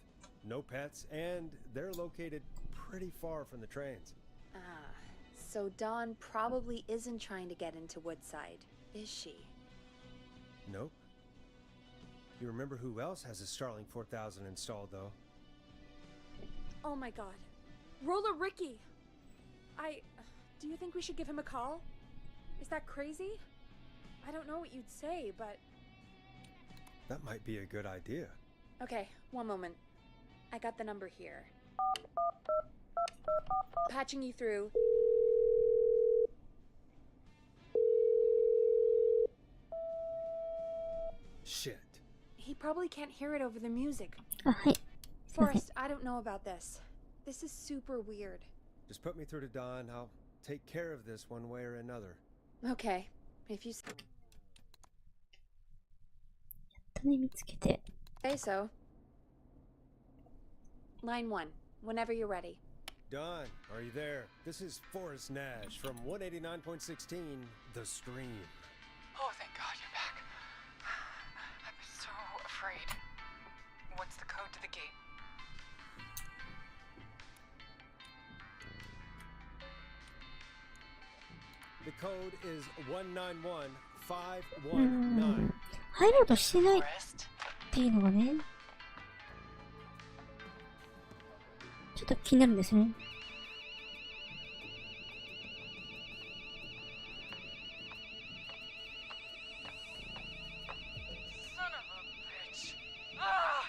No pets, and they're located pretty far from the trains. Ah, so Dawn probably isn't trying to get into Woodside, is she? Nope. You remember who else has a Starling 4000 installed, though? Oh my god. Roller Ricky! Do you think we should give him a call? Is that crazy? I don't know what you'd say, but... That might be a good idea. Okay, one moment. I got the number here. Patching you through. Shit. He probably can't hear it over the music. Hi. Forrest, I don't know about this. This is super weird. Just put me through to Don. I'll take care of this one way or another. Okay, if you say so. Line 1, whenever you're ready. Don, are you there? This is Forrest Nash from 189.16 The Stream. Oh, thank God you're back. I'm so afraid. What's the code to the gate? The code is 191519. 入ろうとしてないっ Forest? ていうのがね、ちょっと気になるんですね。Son of a bitch. Ah!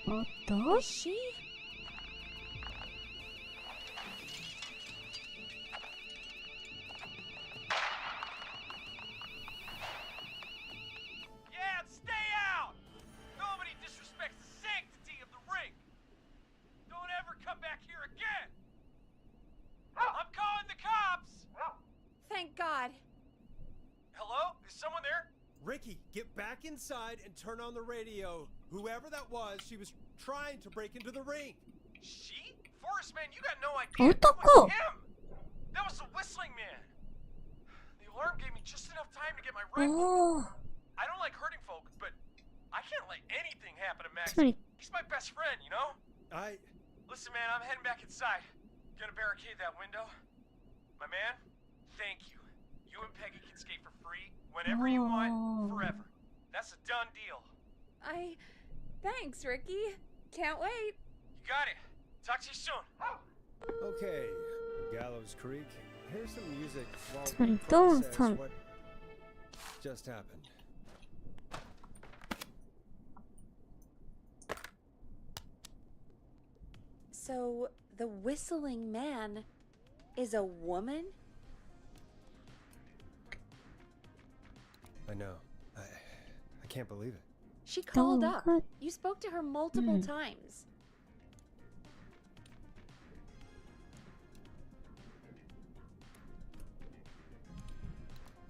おっと Is she? Yeah, stay out! Nobody disrespects the sanctity of the ring! Don't ever come back here again! I'm calling the cops! Thank God. Hello? Is someone there? Ricky, get back inside and turn on the radio. Whoever that was, she was trying to break into the ring. She? Forest man, you got no idea. That Otoko! was him! That was the whistling man! The alarm gave me just enough time to get my rifle. おお、 I don't like hurting folk, but I can't let anything happen to Max. つまり He's my best friend, you know? Listen, man, I'm heading back inside. Gonna barricade that window. My man, thank you. You and Peggy can skate for free whenever you want, forever. That's a done deal. Thanks, Ricky. Can't wait. You got it. Talk to you soon. Okay, Gallows Creek. Here's some music while we Sorry, process don't. what just happened. So, the whistling man is a woman? I know. I can't believe it. She called Oh, up. good. You spoke to her multiple times.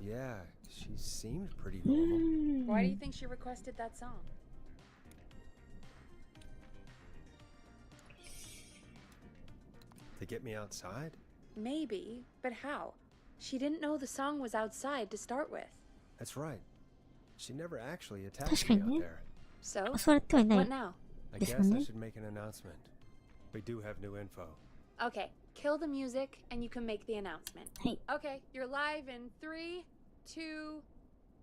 Yeah, she seemed pretty normal. Why do you think she requested that song? To get me outside? Maybe, but how? She didn't know the song was outside to start with. That's right. She never actually attacked me 確かに out ね。 there. So, 襲われてはいない what now? I This guess one, I eh? should make an announcement. We do have new info. Okay, kill the music and you can make the announcement. はい。 Okay, you're live in 3, 2.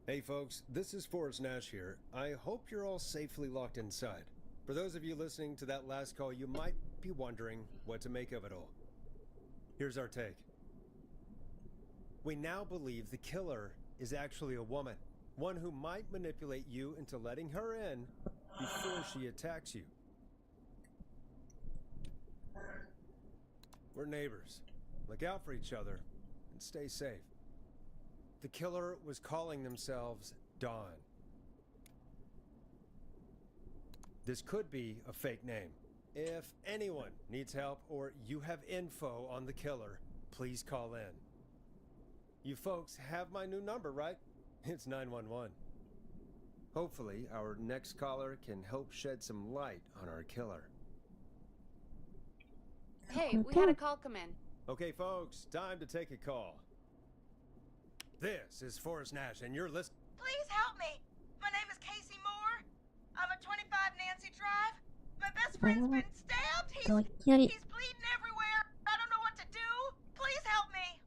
Hey folks, this is Forrest Nash here. I hope you're all safely locked inside. For those of you listening to that last call, you might be wondering what to make of it all. Here's our take. We now believe the killer is actually a woman, one who might manipulate you into letting her in before she attacks you. We're neighbors. Look out for each other and stay safe. The killer was calling themselves Dawn. This could be a fake name. If anyone needs help or you have info on the killer, please call in. You folks have my new number, right? It's 911. Hopefully, our next caller can help shed some light on our killer. Hey, we had a call come in. Okay, folks, time to take a call. This is Forrest Nash, and you're listening. Please help me. My name is Casey Moore. I'm at 25 Nancy Drive. My best friend's been stabbed. といきなり He's bleeding everywhere. I don't know what to do. Please help me.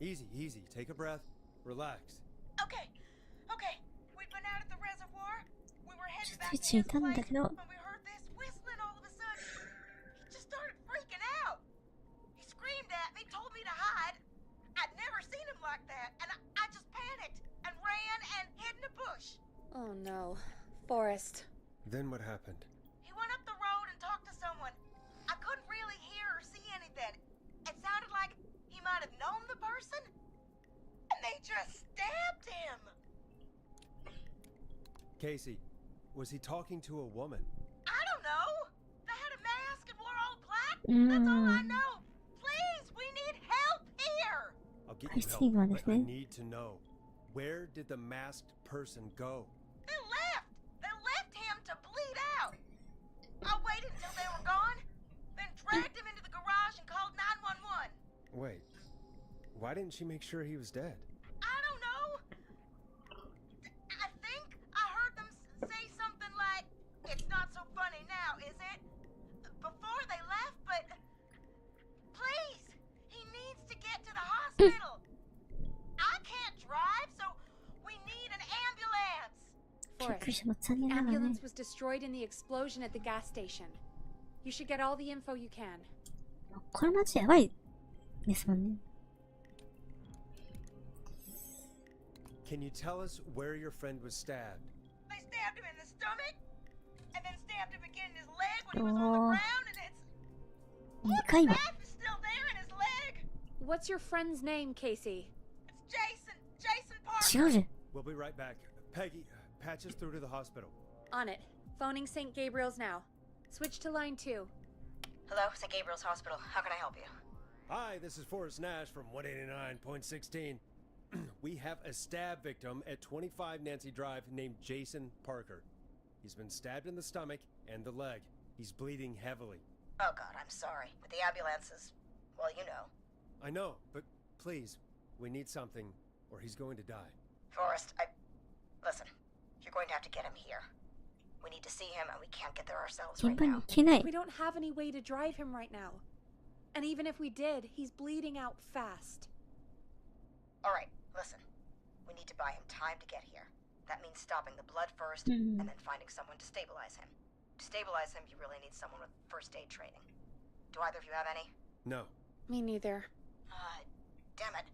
Easy, easy. Take a breath. Relax. Okay. We've been out at the reservoir. We were heading back to つい his たんだ place けど when we heard this whistling all of a sudden. He just started freaking out. He screamed at me, told me to hide. I'd never seen him like that, and I just panicked and ran and hid in a bush. Oh no. Forrest. Then what happened? He went up the road and talked to someone. I couldn't really hear or see anything. It sounded like he might have known the person, and they just stabbed him. Casey, was he talking to a woman? I don't know. They had a mask and wore all black. That's all I know. Please, we need help here. I'll get I you see help, one, but I isn't it? need to know. Where did the masked person go? They left. They left him to bleed out. I waited until they were gone. Why didn't she make sure he was dead? I don't know. I think I heard them say something like, "It's not so funny now, is it?" before they left, but please, he needs to get to the hospital. I can't drive, so we need an ambulance. 救急車も残 The 念ながらね ambulance was destroyed in the explosion at the gas station. You should get all the info you can. これマジやばいですもんね。 Can you tell us where your friend was stabbed? They stabbed him in the stomach, and then stabbed him again in his leg when he was on the ground, and it's... 2回 The は knife is still there in his leg. What's your friend's name, Casey? It's Jason Parker. 違うじゃん。 We'll be right back. Peggy, patch us through to the hospital. On it. Phoning St. Gabriel's now. Switch to line 2. Hello, St. Gabriel's Hospital. How can I help you? Hi, this is Forrest Nash from 189.16. We have a stab victim at 25 Nancy Drive named Jason Parker. He's been stabbed in the stomach and the leg. He's bleeding heavily. Oh, God, I'm sorry. But the ambulance is... well, you know. I know, but please, we need something or he's going to die. Forrest, listen, you're going to have to get him here. We need to see him, and we can't get there ourselves 現 right 場に now. 行けない。 We don't have any way to drive him right now. And even if we did, he's bleeding out fast. All right, listen. We need to buy him time to get here. That means stopping the blood first, Mhm. and then finding someone to stabilize him. To stabilize him, you really need someone with first aid training. Do either of you have any? No. Me neither. Damn it.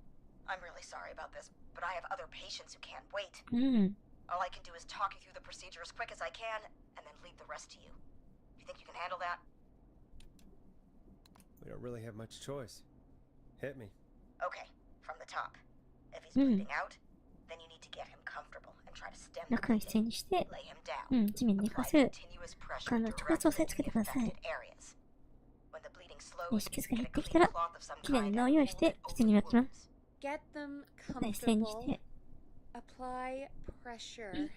I'm really sorry about this, but I have other patients who can't wait. うん。 All I can do is talk you through the procedure as quick as I can, and then leave the rest to you. You think you can handle that? We don't really have much choice. Hit me. Okay, from the top. If he's Mhm. bleeding out, then you need to get him comfortable and try to stem the 中の姿勢 bleeding. にして、 Lay him down. うん、地面に寝か Apply せる。 continuous pressure 体の直接 directly 押さえつけてください。 to the affected areas. When the bleeding slows, 意識が get 減 a ってき clean たら、 cloth of some きれい kind に and 縄を用意し hold て、 it 口に over 磨 the きます。 Get them 姿勢にし comfortable. て、 Apply pressure.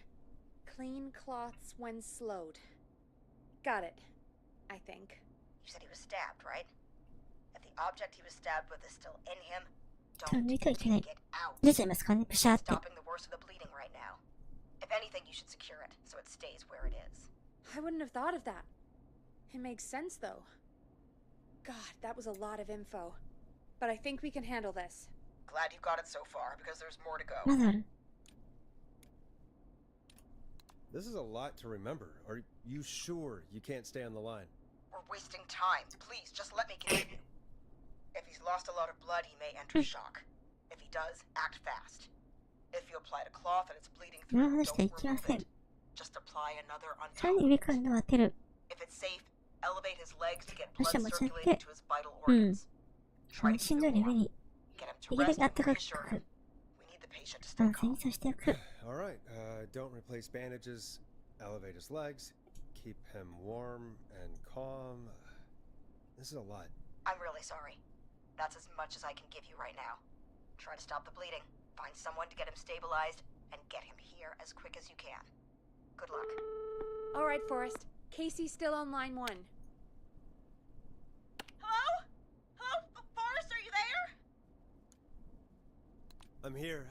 Clean cloths when slowed. Got it. I think. You said he was stabbed, right? If the object he was stabbed with is still in him, ちゃん don't と抜いてはいけない take it out. 出ちゃいますからね、プシャーって。 Stopping the worst of the bleeding right now. If anything, you should secure it so it stays where it is. I wouldn't have thought of that. It makes sense, though. God, that was a lot of info. But I think we can handle this. Glad you got it so far, because there's more to go. まだある。 This is a lot to remember. Are you sure you can't stay on the line? We're wasting time. Please, just let me continue. If he's lost a lot of blood, he may enter shock. If he does, act fast. If you applied a cloth and it's bleeding 今 through, 話してはい don't けま remove せん。 it. Just apply another on さら top. に上から布を当てる。 If it's safe, elevate his legs to get そし blood て持ち上げ circulating て、 to his vital うん organs. Try to しん keep どい him 上 warm. に、 Get him で to きるだ rest けあっ and たかく reassure 書 him. く。 We need the patient to stay 安静 calm. にさせておく。 All right. Don't replace bandages. Elevate his legs. Keep him warm and calm. This is a lot. I'm really sorry. That's as much as I can give you right now. Try to stop the bleeding, find someone to get him stabilized, and get him here as quick as you can. Good luck. All right, Forrest. Casey's still on line 1. Hello? Hello? Forrest, are you there? I'm here.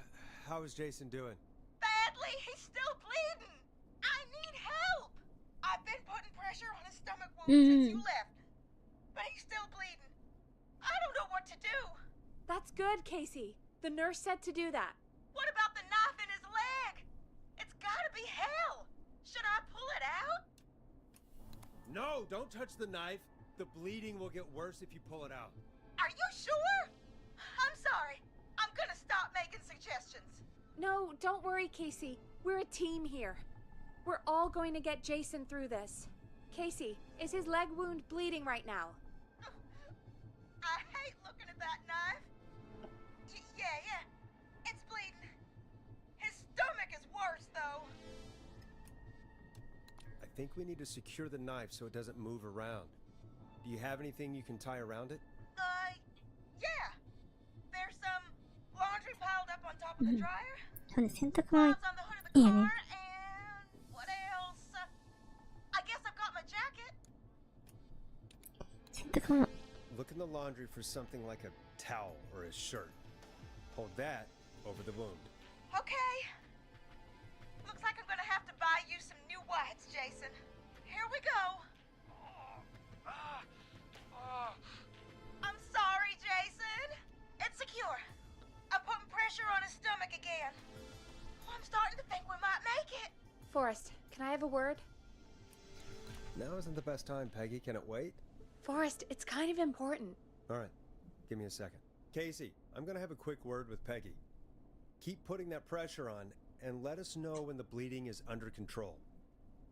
How is Jason doing? Badly. He's still bleeding. I need help. I've been putting pressure on his stomach wound since you left, but he's still bleeding. I don't know what to do. That's good, Casey. The nurse said to do that. What about the knife in his leg? It's gotta be hell. Should I pull it out? No, don't touch the knife. The bleeding will get worse if you pull it out. Are you sure? I'm sorry. I'm gonna stop making suggestions. No, don't worry, Casey. We're a team here. We're all going to get Jason through this. Casey, is his leg wound bleeding right now? I hate looking at that knife. Yeah. It's bleeding. His stomach is worse, though. I think we need to secure the knife so it doesn't move around. Do you have anything you can tie around it? Yeah. There's some laundry piled up on top of the dryer. そうね、洗濯物 Clothes on the hood of the いい car, よね。 and what else? I guess I've got my jacket. 洗濯物。 Look in the laundry for something like a towel or a shirt. Hold that over the wound. Okay. Looks like I'm gonna have to buy you some new whites, Jason. Here we go. I'm sorry, Jason. It's secure. I'm putting pressure on his stomach again. Oh, I'm starting to think we might make it. Forrest, can I have a word? Now isn't the best time, Peggy. Can it wait? Forrest, it's kind of important. All right. Give me a second. Casey, I'm going to have a quick word with Peggy. Keep putting that pressure on and let us know when the bleeding is under control.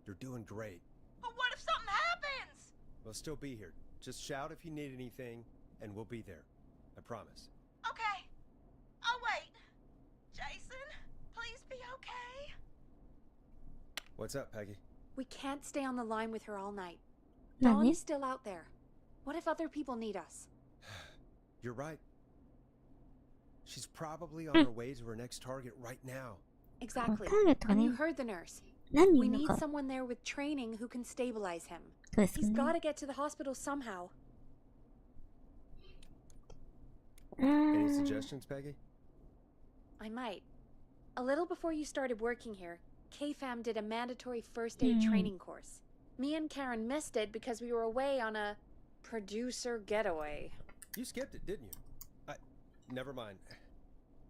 You're doing great. But what if something happens? We'll still be here. Just shout if you need anything, and we'll be there. I promise. Okay. I'll wait. Jason, please be okay. What's up, Peggy? We can't stay on the line with her all night. Nani? Dawn is still out there. What if other people need us? You're right. She's probably on her way to her next target right now. Exactly. ターゲットが And ね you heard the nurse. 何 We 人いる need のか someone there with training who can stabilize him. そうですよ He's ね gotta get to the hospital somehow. Any suggestions, Peggy? I might. A little before you started working here, KFAM did a mandatory first aid training course. Me and Karen missed it because we were away on a producer getaway. You skipped it, didn't you? Never mind.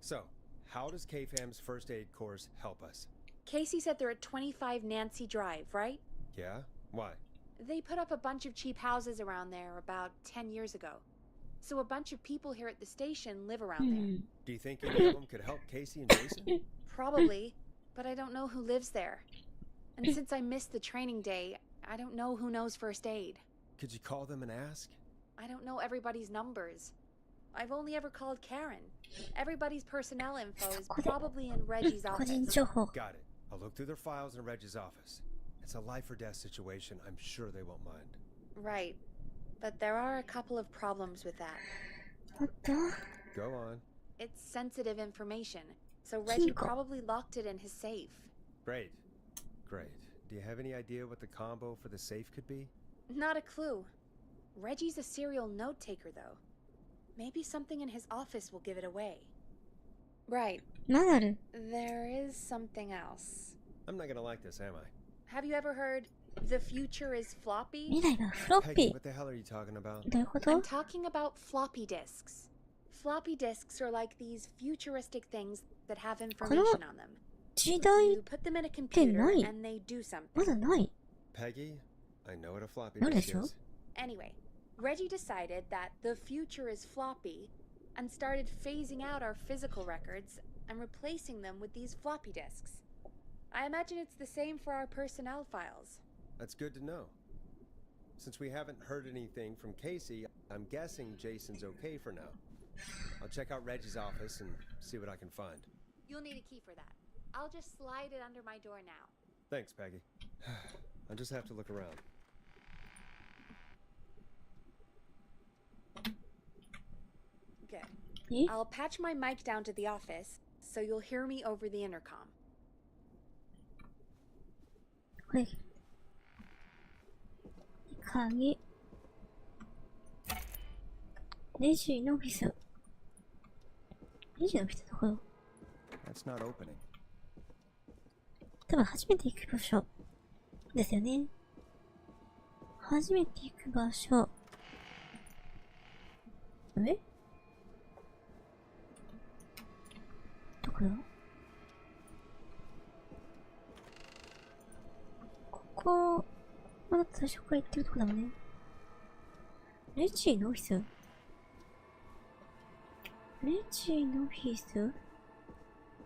So, how does KFAM's first aid course help us? Casey said they're at 25 Nancy Drive, right? Yeah? Why? They put up a bunch of cheap houses around there about 10 years ago. So a bunch of people here at the station live around there. Do you think any of them could help Casey and Jason? Probably, but I don't know who lives there. And since I missed the training day, I don't know who knows first aid. Could you call them and ask? I don't know everybody's numbers. I've only ever called Karen. Everybody's personnel info is probably in Reggie's 個人 office. 情報 Got it. I'll look through their files in Reggie's office. It's a life or death situation. I'm sure they won't mind. Right. But there are a couple of problems with that. おっと Go on. It's sensitive information, so Reggie Kinko. probably locked it in his safe. Great. Great. Do you have any idea what the combo for the safe could be? Not a clue. Reggie's a serial note taker, though. Maybe something in his office will give it away. Right. まだある There is something else. I'm not gonna like this, am I? Have you ever heard, the future is floppy? 未来はフロッ Peggy, ピー what the hell are you talking about? どういうこと I'm talking about floppy disks. Floppy disks are like these futuristic things that have information on them. 時代 You put them in a computer night. and they do something. まだない Peggy, I know what a floppy No, disk Rachel. is. Anyway, Reggie decided that the future is floppy and started phasing out our physical records and replacing them with these floppy disks. I imagine it's the same for our personnel files. That's good to know. Since we haven't heard anything from Casey, I'm guessing Jason's okay for now. I'll check out Reggie's office and see what I can find. You'll need a key for that. I'll just slide it under my door now. Thanks, Peggy. I'll just have to look around. Good. え I'll patch my mic down to the office, so you'll hear me over the intercom. これ鍵レジのオフィスレジのオフィスどころ That's not opening. 多分初めて行く場所ですよね初めて行く場所えどこだここまだ最初から行ってるとこだもんねレジのオフィスレジのオフィス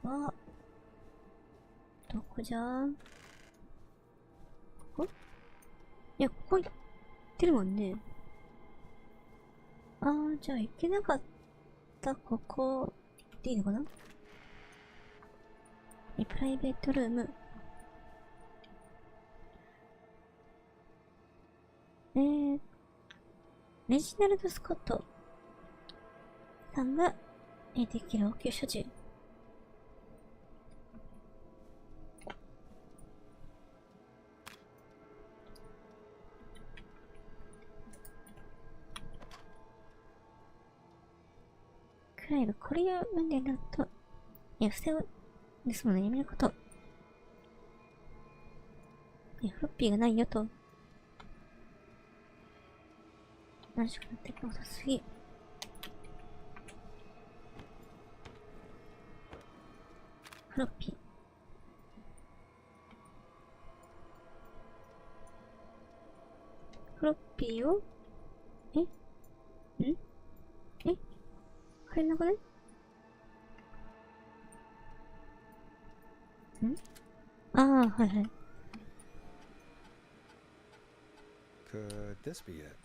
はどこじゃんここいや、ここ行ってるもんね。あー、じゃあ行けなかったここでいいのかなプライベートルーム。レジナルド・スコットさんができる応急処置。ククライブ、これを読んでると、不正を盗むのやめること。フロッピーがないよと。何しかなってくることすぎ。フロッピー。フロッピーを入んなくね？ああ、はいはい。Could this be it?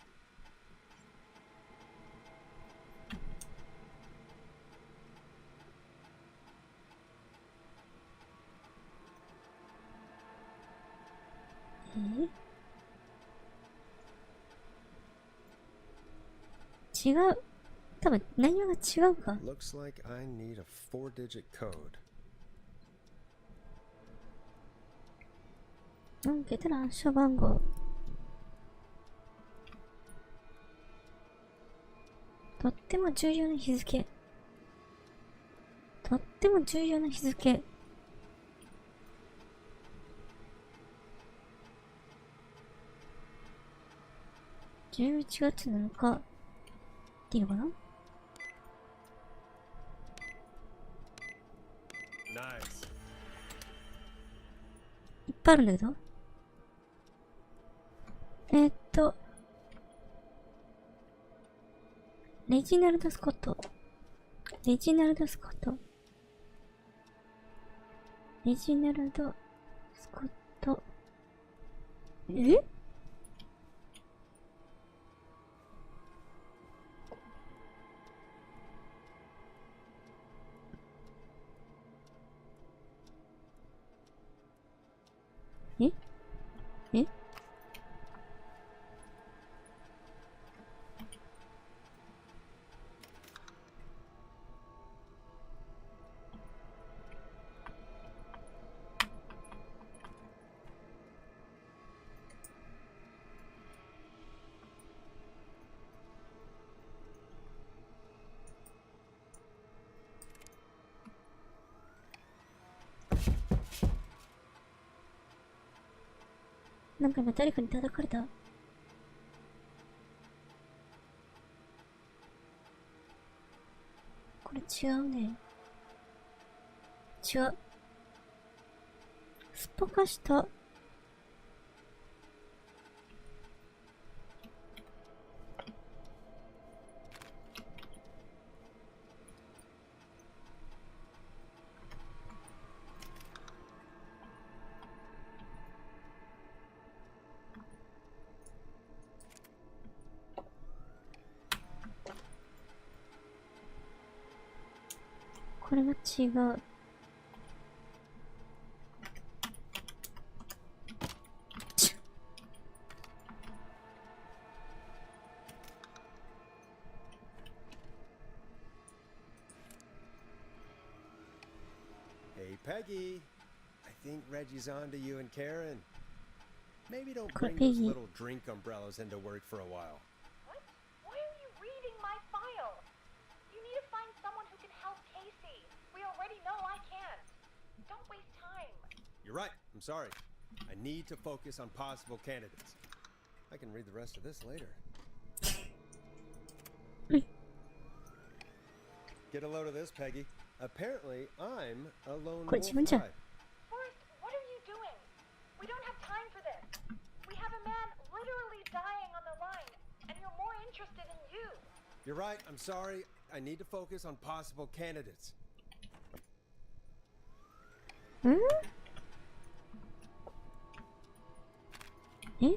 違う。多分内容が違うか。Looks like I need a 4-digit code. 4桁の暗証番号。とっても重要な日付。とっても重要な日付。11月7日っていうのかな？ Nice. いっぱいあるんだけど。レジナルド・スコット。レジナルド・スコット。レジナルド・スコット。え？え？え？なんか今誰かに叩かれた？これ違うね。違う。すっぽかした。これは違う。Hey, Peggy. I think Reggie's on to you and Karen. Maybe don't Could bring those be. little drink umbrellas into work for a while. What? Why are you reading my file? You need to find someone who can help Casey. We already know I can't. Don't waste time. You're right. I'm sorry. I need to focus on possible candidates. I can read the rest of this later. Get a load of this, Peggy. Apparently, I'm a lone wolf. Forrest, what are you doing? We don't have time for this. We have a man literally dying on the line, and you're more interested in you. You're right. I'm sorry. I need to focus on possible candidates. え？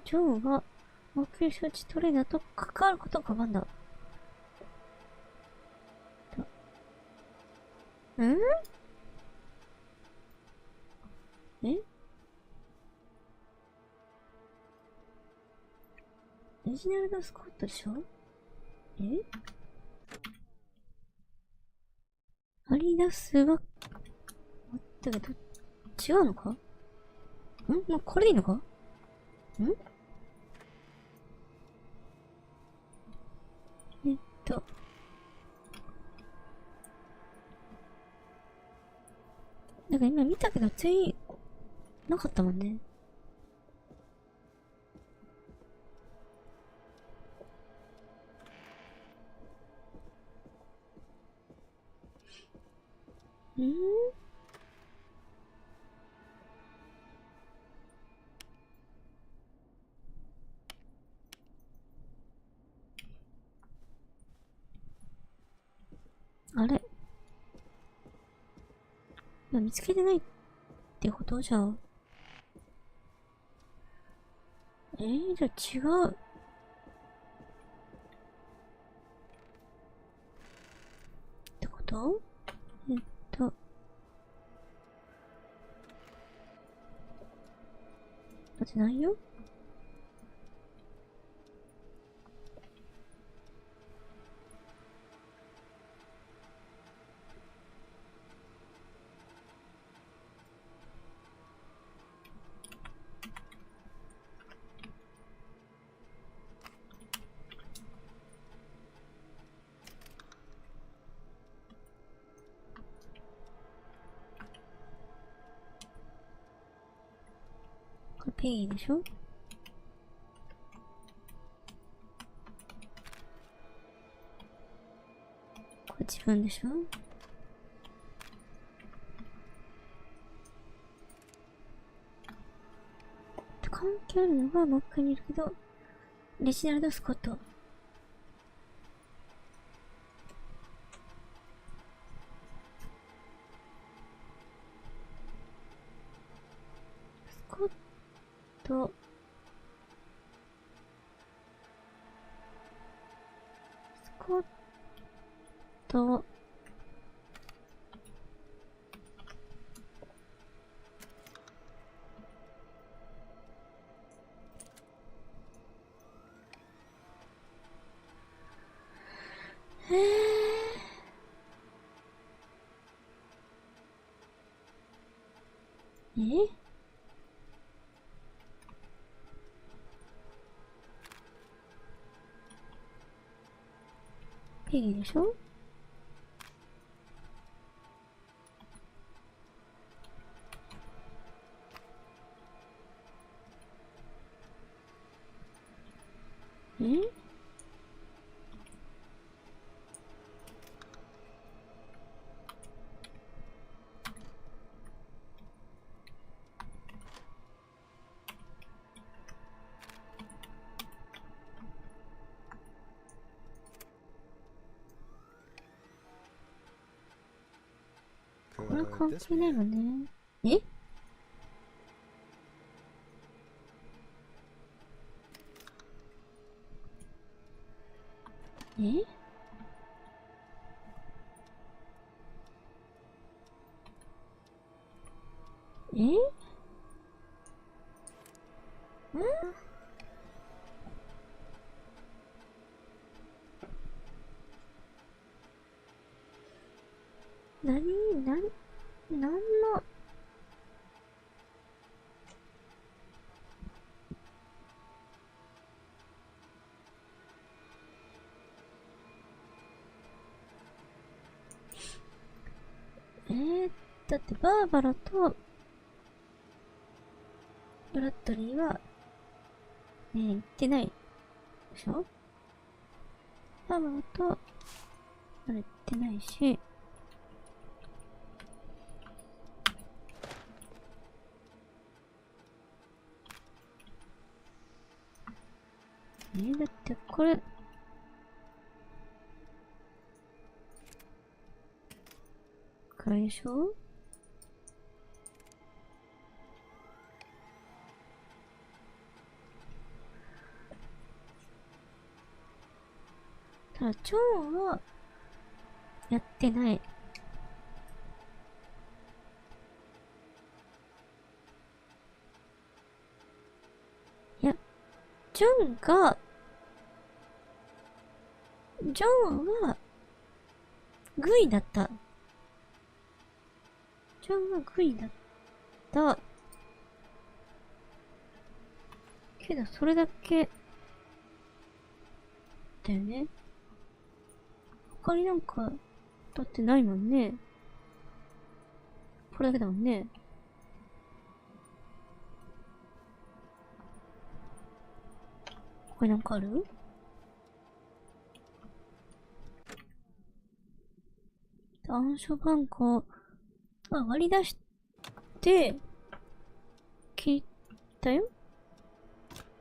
ジョーが応急処置トレーナーと関わることを拒んだ。え？レジナルド・スコットでしょ？え？アリダスは、だけど、違うのか？もうこれでいいのか？なんか今見たけど全員なかったもんね。あれ見つけてないってことじゃあ。じゃあ違う。ってことだってないよ。これペギーでしょ？これ自分でしょ？関係あるのが真っ赤にいるけど、レジナルド・スコット。スコット。スコット。ペギーでしょ？これ関係ないのね。なんの、だってバーバラとブラッドリーは行ってないでしょ？バーバラとあれ行ってないし、だってこれこれでしょ？ただジョンはやってない。いや、ジョンはグイだった。場がグイだった。けど、それだけ、だよね。他になんか、だってないもんね。これだけだもんね。これなんかある？暗証番号、割り出して、聞いたよ？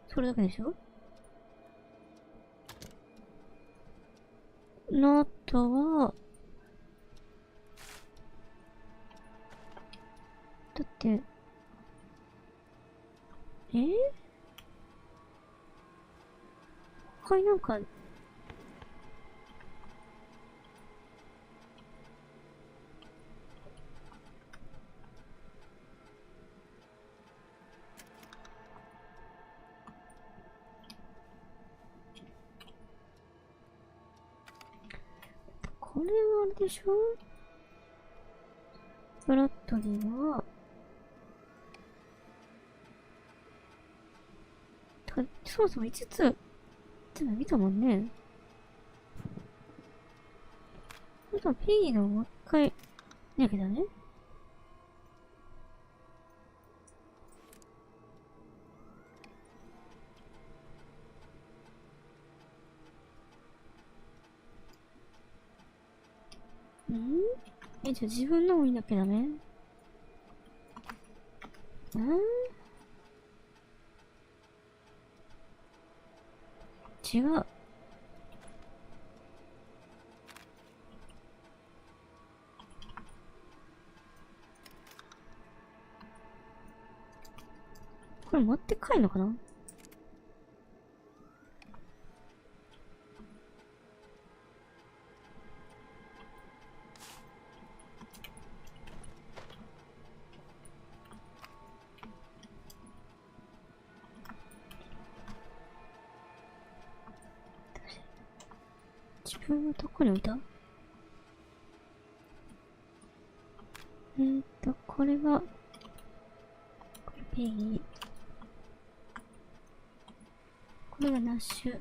それだけでしょ？あとは、だって、他になんか、これはあれでしょ？ブラッドリーは、そもそも5つ、全部見たもんね。あとは P のもう一回、だけどね。じゃあ自分のもいいんだけどね。違う。これ持って帰るのかな？自分はどこに置いた？これは、これペギー。これがナッシュ。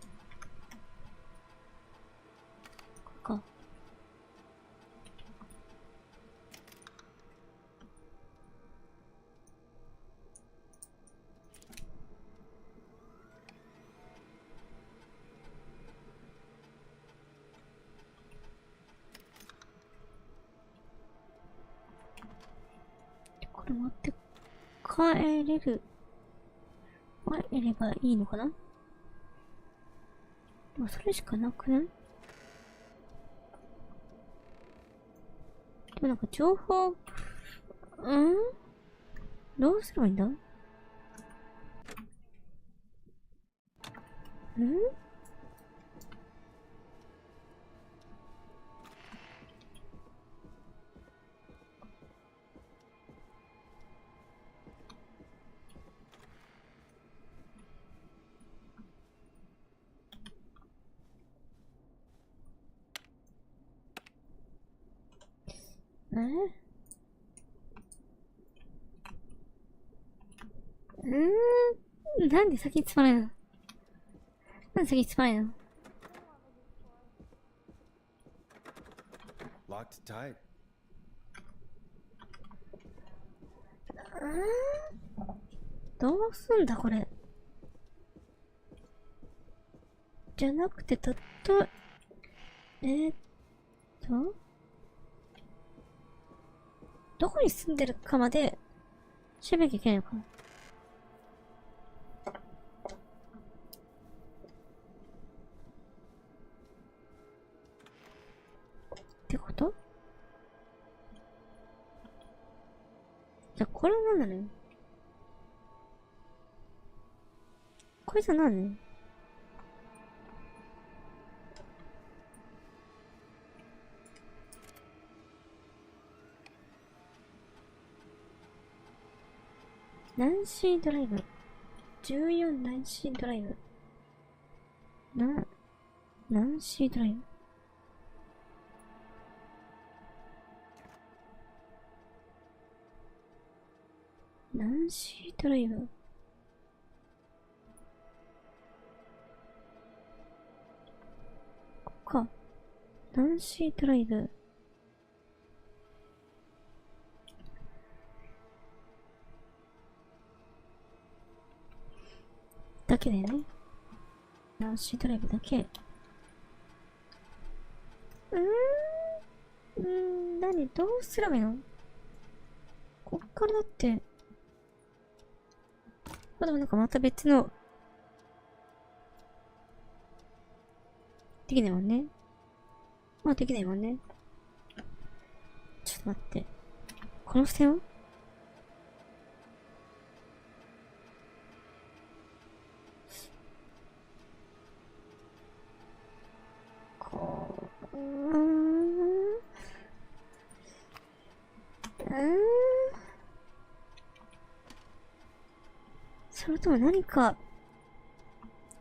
これか。これ持って帰れる。帰ればいいのかな？でもそれしかなくない？でもなんか情報、どうすればいいんだ？なんで先につまないの？なんで先につまないの？ Locked tight. どうすんだこれ。じゃなくてどこに住んでるかまで調べなきゃいけないのかな。ってこと？じゃあこれは何なのよ。こいつは何？ナンシードライブ。14ナンシードライブ。ナンシードライブ。ンシードライブ。ここか。ナンシードライブ。だけだよね。ナンシードライブだけ。何どうすればいいの？こっからだって。あ、でもなんかまた別の。できないもんね。まあできないもんね。ちょっと待って。この付箋は？それとも何か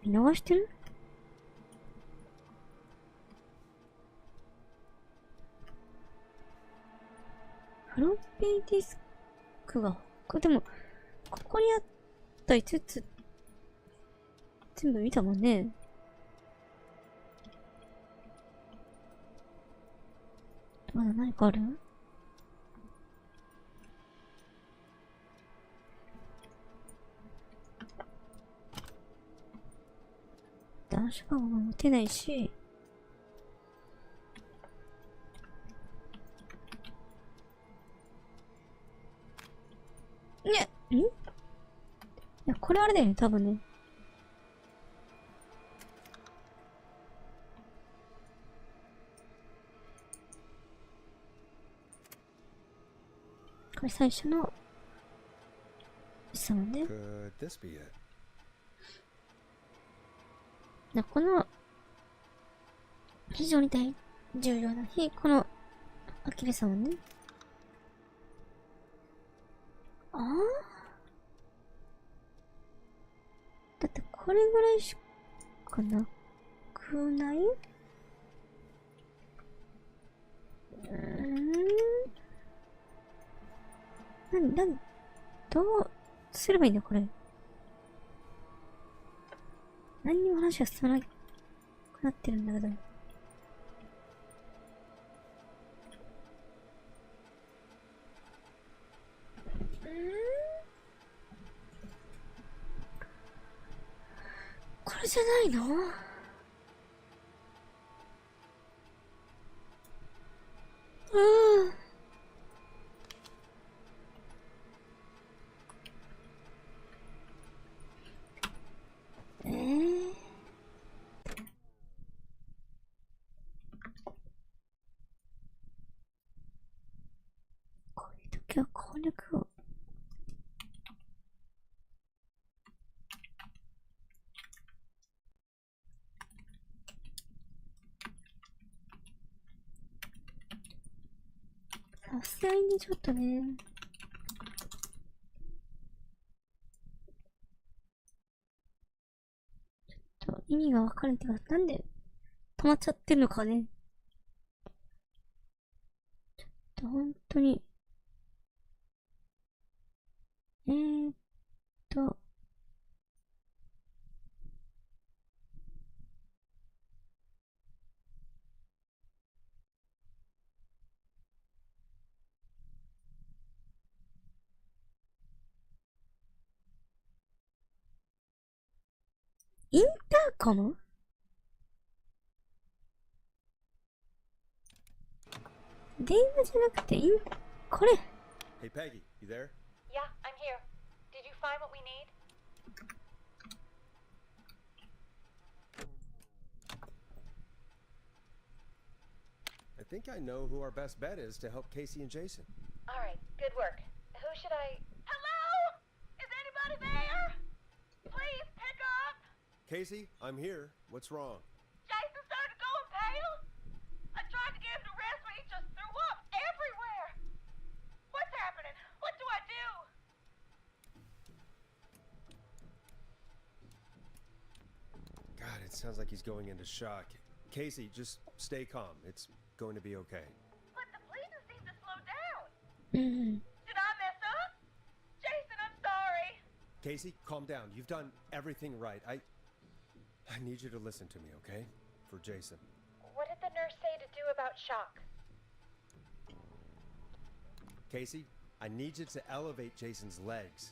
見逃してる？フロッピーディスクがでもここにあった5つ全部見たもんね。まだ何かある？男子カゴも持てないし、いや、これあれだよね、多分ね。これ最初の質問ね。この非常に大重要な日、このアキレさんはね。ああ、だってこれぐらいしかなくない？どうすればいいんだこれ。何にも話が進まなくなってるんだけど。これじゃないの？こういう時は攻略を。さすがにちょっとね。ちょっと意味が分かれてます。なんで止まっちゃってるのかね。ちょっと本当に。インターコム？電話じゃなくてこれ。Hey Peggy, you there? Yeah, I'm here. Did you find what we need? I think I know who our best bet is to help Casey and Jason. All right, good work. Who should I... Hello? Is anybody there? Please pick up. Casey, I'm here. What's wrong? Jason started going pale. I tried to get him to rest, but he just threw up everywhere. What's happening? What do I do? God, it sounds like he's going into shock. Casey, just stay calm. It's going to be okay. But the bleeding seemed to slow down. Mm-hmm. Did I mess up? Jason, I'm sorry. Casey, calm down. You've done everything right. I need you to listen to me, okay? For Jason. What did the nurse say to do about shock? Casey, I need you to elevate Jason's legs.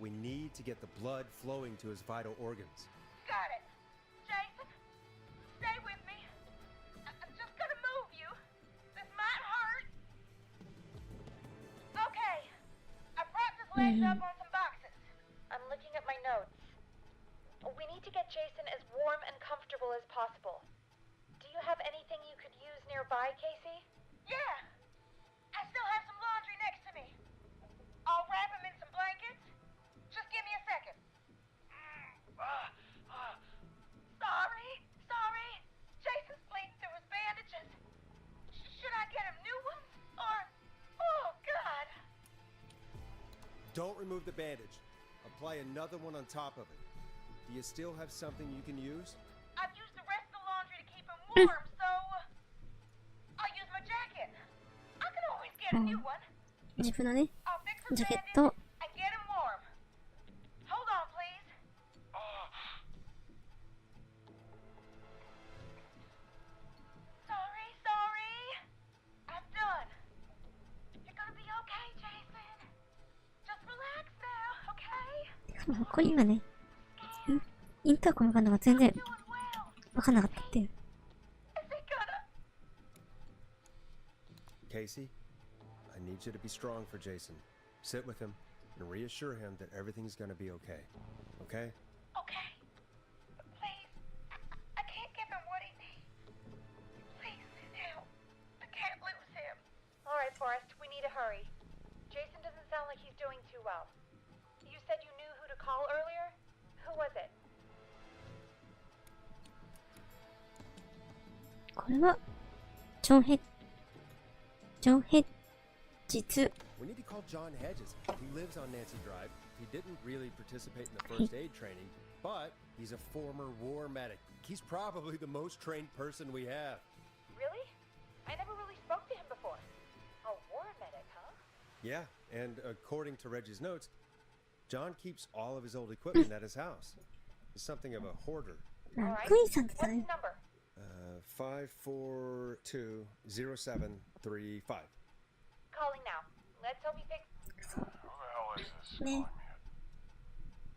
We need to get the blood flowing to his vital organs. Got it. Jason, stay with me. I'm just gonna move you. This might hurt. Okay. I propped his legs up on some boxes. I'm looking at my notes. We need to get Jason as warm and comfortable as possible. Do you have anything you could use nearby, Casey? Yeah. I still have some laundry next to me. I'll wrap him in some blankets. Just give me a second. Sorry. Jason's bleeding through his bandages. Should I get him new ones? Or... Oh, God. Don't remove the bandage. Apply another one on top of it. Do you still have something you can use? I've used the rest of the laundry to keep him warm, so... I'll use my jacket. I can always get a new one. 自分のね、 I'll fix his ジャケッ bandage ト and get him warm. Hold on, please. Sorry. I'm done. You're gonna be okay, Jason. Just relax now, okay? これ今ね、インターコムがあるのが全然 Doing well. わかんなかったっていう。 Is he gonna... Casey, I need you to be strong for Jason. Sit with him and reassure him that everything's gonna be okay. Okay? Okay. But please, I can't give him what he needs. Please, help. I can't lose him. All right, Forrest, we need to hurry. Jason doesn't sound like he's doing too well. You said you knew who to call earlier? Who was it? これは、ジョンヘッジ We need to call John Hedges. He lives on Nancy Drive. He didn't really participate in the first aid training, but he's a former war medic. He's probably the most trained person we have. Really? I never really spoke to him before. A war medic, huh? Yeah, and according to Reggie's notes, John keeps all of his old equipment at his house. He's something of a hoarder. ランクインさんって言った What's ね his。number? 5420735. Calling now. Let's hope he picks. Who the hell is this? ね。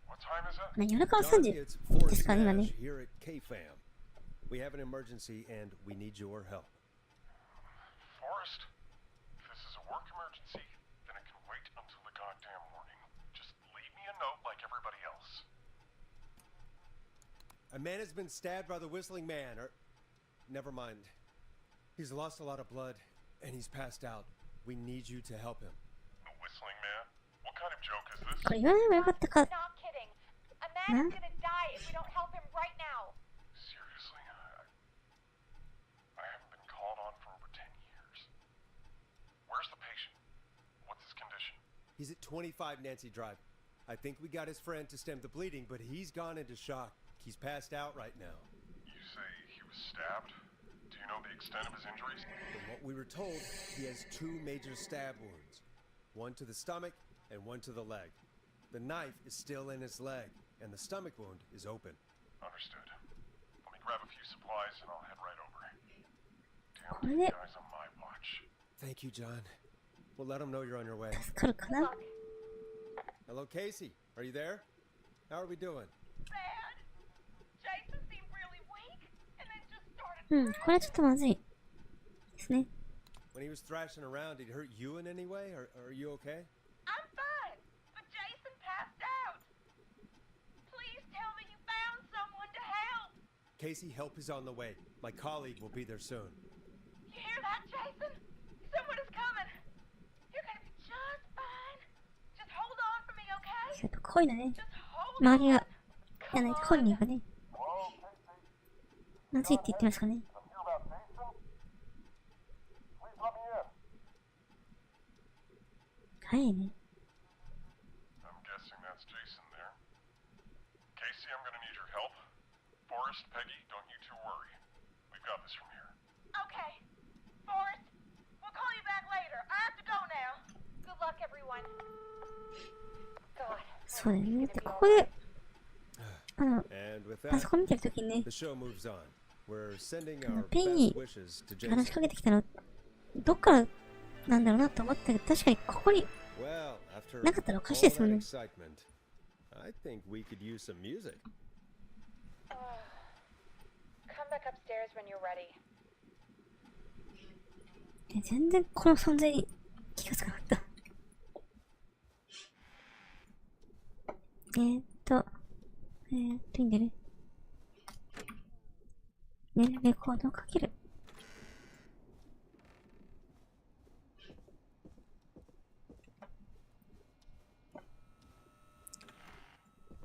What time is it? まあ、夜中は John, 3時 it's で Forrest すからね、今 Nash ね。 here at KFAM. We have an emergency and we need your help. Forrest? If this is a work emergency, then it can wait until the goddamn morning. Just leave me a note like everybody else. A man has been stabbed by the Whistling Man, or... Never mind. He's lost a lot of blood, and he's passed out. We need you to help him. The Whistling Man? What kind of joke is this? これ言わないばよかったか。 Not kidding. A man is gonna die if we don't help him right now. Seriously? I haven't been called on for over 10 years. Where's the patient? What's his condition? He's at 25 Nancy Drive. I think we got his friend to stem the bleeding, but he's gone into shock. He's passed out right now. You say he was stabbed? Do you know the extent of his injuries? From what we were told, he has 2 major stab wounds. One to the stomach and one to the leg. The knife is still in his leg, and the stomach wound is open. Understood. Let me grab a few supplies and I'll head right over. Damn, これ these で guys on my watch. Thank you, John. We'll let him know you're on your way. 助かるかな。 Hello, Casey. Are you there? How are we doing? Sad. Jason seemed really weak and then just started うん、これはちょっとまずいですね。 When he was thrashing around, did he hurt you in any way? Are you okay? I'm fine, but Jason passed out. Please tell me you found someone to help. Casey, help is on the way. My colleague will be there soon. You hear that, Jason? Someone is coming. You're gonna be just fine. Just hold on for me, okay? やっぱこういうのね、 Just hold 周り on. がやらないと本人がね、まずいって言ってますかね。 I'm here about Jason. Please let me in. 早いね。 I'm guessing that's Jason there. Casey, I'm gonna need your help. Forrest, Peggy, don't you two worry. We've got this from here. Okay. Forrest, we'll call you back later. I have to go now. Good luck, everyone. そうだよね。で、ここで、And with パソ that, コン見てるときにね、 the show moves on. We're sending our ペンに best wishes to 話し Jason. かけてきたの、どっからなんだろうなと思ったけど、確かにここに Well, after なかったらおかしい all ですもん that ね。 excitement, I think we could use some music. Come back upstairs when you're ready. 全然この存在に気がつかなかった。いいんだね。ね、レコードをかける。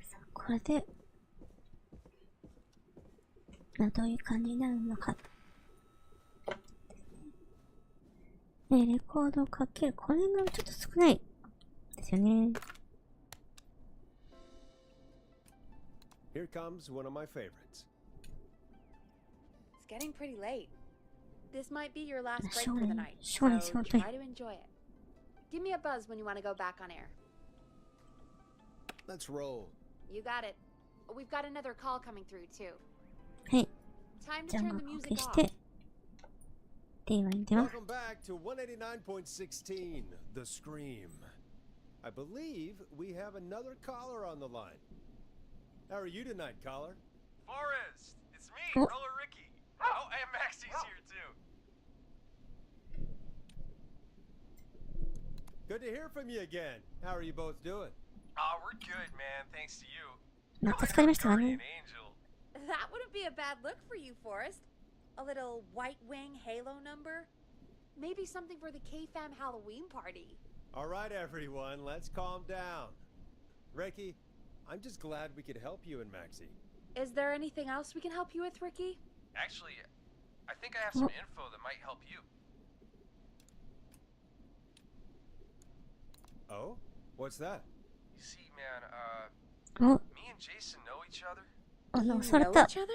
さあ、これで、どういう感じになるのか。レコードをかける。これがちょっと少ないですよね。Here comes one of my favorites. It's getting pretty late. This might be your last break Sure, for the night, sure, so sure. try to enjoy it. Give me a buzz when you want to go back on air. Let's roll. You got it. We've got another call coming through, too. はい。 Time to じゃあ、 turn 音 the 楽を music 消し off. て、電話に出ます。 Welcome back to 189.16, The Scream. I believe we have another caller on the line. How are you tonight, caller? Forrest, it's me, Oh. Roller Ricky. Oh, and Maxie's here too. Good to hear from you again. How are you both doing? Oh, we're good, man. Thanks to you. また疲れましたか Guardian ね。 angel. That wouldn't be a bad look for you, Forrest. A little white wing halo number? Maybe something for the K-Fam Halloween party. All right, everyone, let's calm down. Ricky, I'm just glad we could help you and Maxie. Is there anything else we can help you with, Ricky? Actually, I think I have some info that might help you. Oh? What's that? You see, man, お、 me and Jason know each other. 押された。 each other?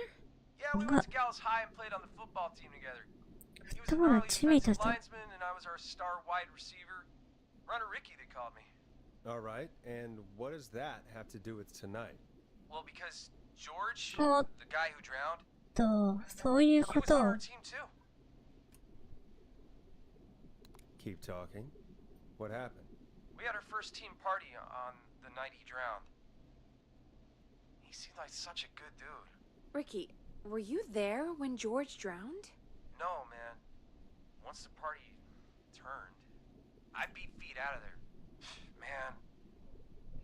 Yeah, we went to Gals High and played on the football team together. He was フット an ボールの early チームメイト defensive だった。 linesman, and I was our star wide receiver. Runner Ricky, they called me. All right, and what does that have to do with tonight? Well, because George, Oh. the guy who drowned, そういう he こ was と on を our team too. Keep talking. What happened? We had our first team party on the night he drowned. He seemed like such a good dude. Ricky, were you there when George drowned? No, man. Once the party turned, I beat feet out of there. Man,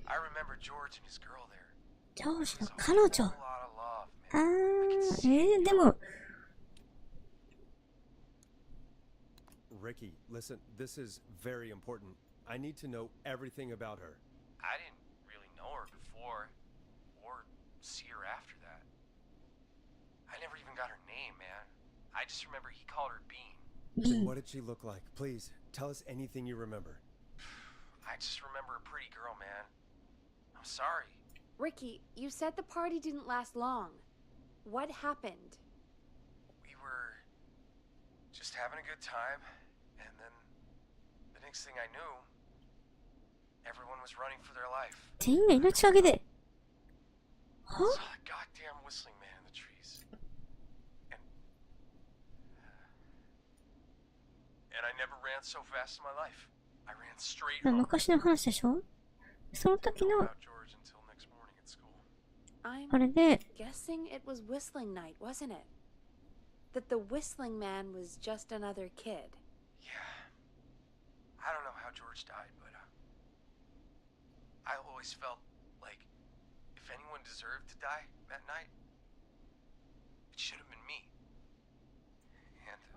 I remember George and his girl there. ジョージ It was の a 彼 whole 女。 lot of love, あ man. ー、でも、 Ricky, listen, this is very important. I need to know everything about her. I didn't really know her before, or see her after that. I never even got her name, man. I just remember he called her Bean. Then what did she look like? Please, tell us anything you remember. I just remember a pretty girl, man. I'm sorry. Ricky, you said the party didn't last long. What happened? We were just having a good time, and then the next thing I knew, everyone was running for their life. 全員が命がけで。は I saw that goddamn whistling man in the trees. And I never ran so fast in my life. I ran straight home. 昔の話でしょ。その時 Know の about George until next morning at school. I'm あれで、 guessing it was whistling night, wasn't it? That the whistling man was just another kid. Yeah. I don't know how George died, but I always felt like if anyone deserved to die that night, it should have been me.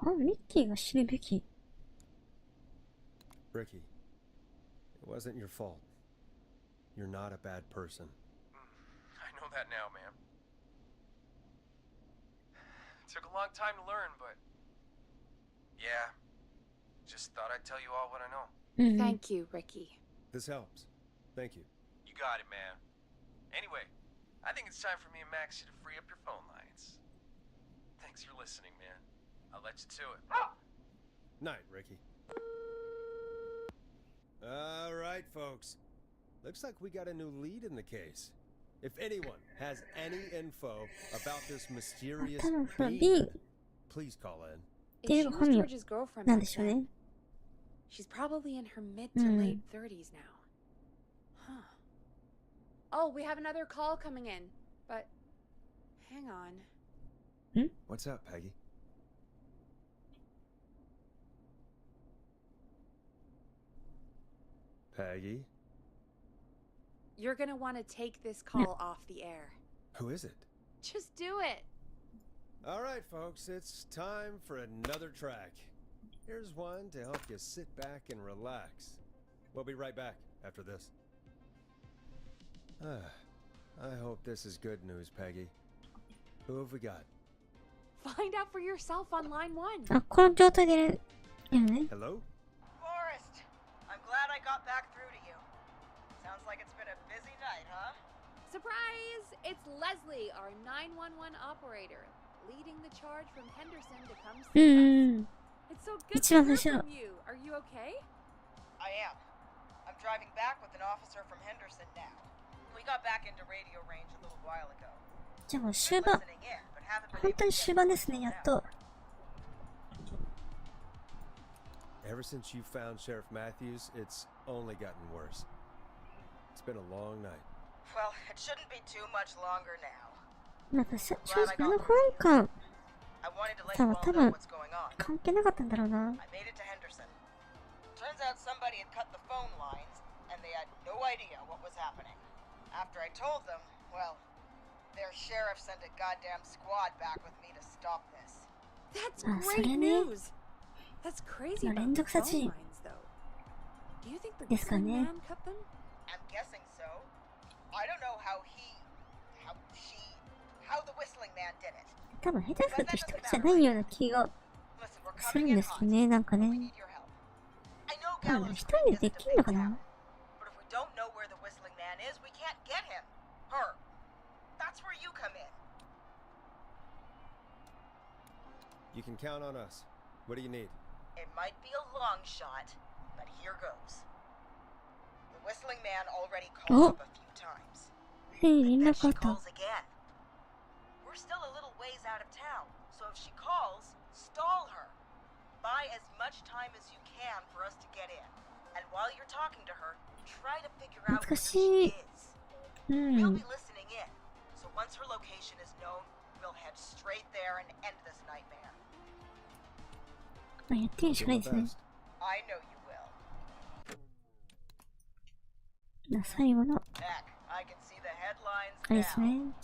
And ミッキーが死ぬべき。 Ricky, it wasn't your fault. You're not a bad person. I know that now, man. Took a long time to learn, but yeah, just thought I'd tell you all what I know. うん。 Thank you, Ricky. This helps. Thank you. You got it, man. Anyway, I think it's time for me and Maxie to free up your phone lines. Thanks for listening, man. I'll let you to it. Night, Ricky. All right, folks. Looks like we got a new lead in the case. If anyone has any info about this mysterious 多分その being, B please call in. If she David was Honey George's girlfriend なん back でしょうね。 then, she's probably in her mid to late 30s now. Huh. Oh, we have another call coming in, but hang on. What's up, Peggy? Peggy? You're gonna want to take this call off the air. Who is it? Just do it. All right, folks, it's time for another track. Here's one to help you sit back and relax. We'll be right back after this. I hope this is good news, Peggy. Who have we got? Find out for yourself on line 1. あ、この状態でやるよね。 Hello? Forrest, I'm glad I got back through to you. Sounds like it's been a busy night, huh? Surprise! It's Leslie, our 911 operator, leading the charge from Henderson to come う see us. ん。 It's so good 一 to 番 hear 後ろ。 from you. Are you okay? I am. I'm driving back with an officer from Henderson now. We got back into radio range a little while ago. じゃあもう終 Been 盤。 listening in, but haven't been 本 able 当 to に get 終盤ですね、 anything やっ out. と。 Ever since you found Sheriff Matthews, it's only gotten worse. It's been a long night. Well, it shouldn't be too much longer now. なんか正直あの保安官 I wanted to let さ you んは all 多 know 分 what's going on. 関係なかったんだろうな。 I made it to Henderson. Turns out somebody had cut the phone lines, and they had no idea what was happening. After I told them, well, their sheriff sent a goddamn squad back with me to stop this. That's Ah, great それね。 news. That's crazy まあ about 連 the 続殺 phone 人 lines, though. Do you think the ですか whistling ね。 man cut them? I'm guessing so. I don't know how the whistling man did it. 多分下手すると一人じゃないような気が Listen, we're する coming ん in ですけ hot. どね、なんか We ね。 need your help. I know 多分 Gallows 一 Creek 人でで isn't き a るの big かな town, but if we don't know where the whistling man is, we can't get him. Her. That's where you come in. You can count on us. What do you need? It might be a long shot, but here goes. The whistling man already called Oh. up a few times. へい、連 Then 絡あ she った。 calls again. We're still a little ways out of town, so if she calls, stall her. Buy as much time as you can for us to get in. And while you're talking to her, try to figure out where 懐かしい。 she is. う We'll ん be。listening in, so once her location is known, we'll head straight there and end this nightmare. まあ、やってみるし Do かない my ですね。 best. I know you will. 最後の Heck, I can see the headlines あれですね。 now.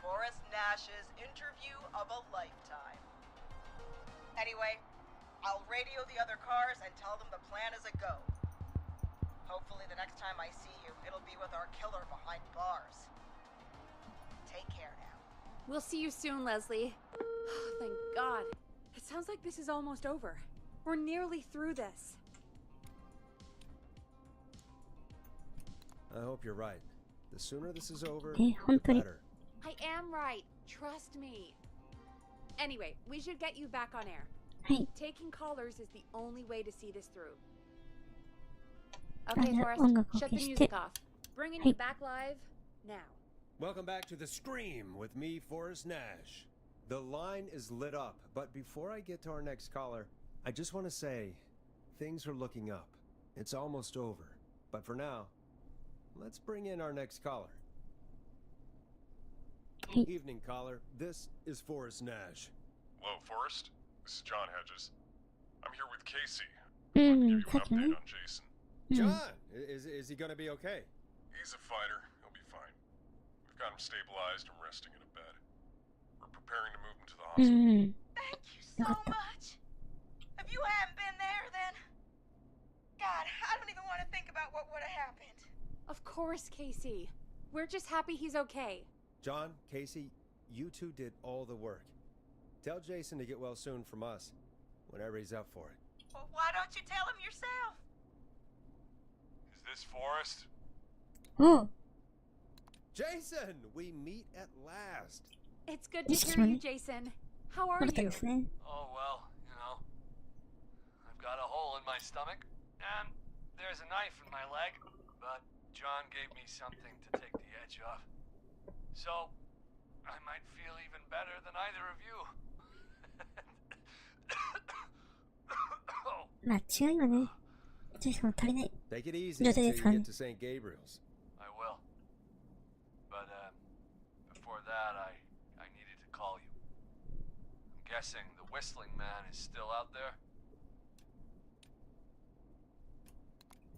Forrest Nash's interview of a lifetime. Anyway, I'll radio the other cars and tell them the plan is a go. Hopefully the next time I see you, it'll be with our killer behind bars. Take care now. We'll see you soon, Leslie. Thank God. It sounds like this is almost over. We're nearly through this. I hope you're right. The sooner this is over, 本 the 当に。 better. I am right. Trust me. Anyway, we should get you back on air. はい。 Taking callers is the only way to see this through. あ、 Okay, じゃあ Forrest, 音楽を shut 消 the し music て。 off. Bringing Hey. you back live now. Welcome back to the Scream with me, Forrest Nash. The line is lit up, but before I get to our next caller, I just want to say things are looking up. It's almost over. But for now, let's bring in our next caller. Hey. Evening, caller. This is Forrest Nash. Hello, Forrest. This is John Hedges. I'm here with Casey. う Give ん、 you an さっきの update ね。 on Jason. うん。 John, is he going to be okay? He's a fighter. He'll be fine. We've got him stabilized and resting in a bed. We're preparing to move him to the う hospital. ん。 Thank you so Got that. much. If you hadn't been there, then... God, I don't even want to think about what would have happened. Of course, Casey. We're just happy he's okay. John, Casey, you two did all the work. Tell Jason to get well soon from us, whenever he's up for it. Well, why don't you tell him yourself? Is this Forrest? おう。 Jason, we meet at last. It's good to Yes, hear you, Johnny. Jason. How あ are なた you? ですね。 Oh, well, you know. I've got a hole in my stomach, and there's a knife in my leg, but John gave me something to take the edge off. So, I might feel even better than either of you. まあ違いはね、ジェイソンは足りない。 Take it easy 状態 until ですか you ね get。to St. Gabriel's. I will. But, before that, I needed to call you. I'm guessing the whistling man is still out there?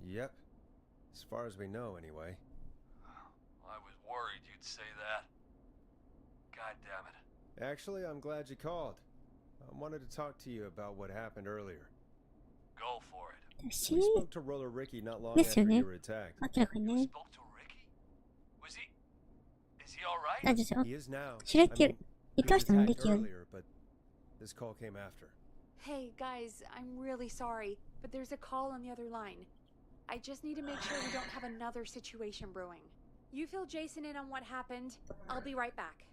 Yep. As far as we know, anyway. I was worried you'd say that. God damn it. Actually, I'm glad you called. I wanted to talk to you about what happened earlier. Go for it. She We spoke to Roller Ricky not long Yes, after you you did. were attacked. 明らかに You ね。 spoke to Ricky? Is he alright? あ、じゃあ、 He is now. 知れって言 he ってま was したね、リ attacked キが。 earlier, but this call came after. Hey, guys, I'm really sorry, but there's a call on the other line. I just need to make sure we don't have another situation brewing. You fill Jason in on what happened. I'll be right back.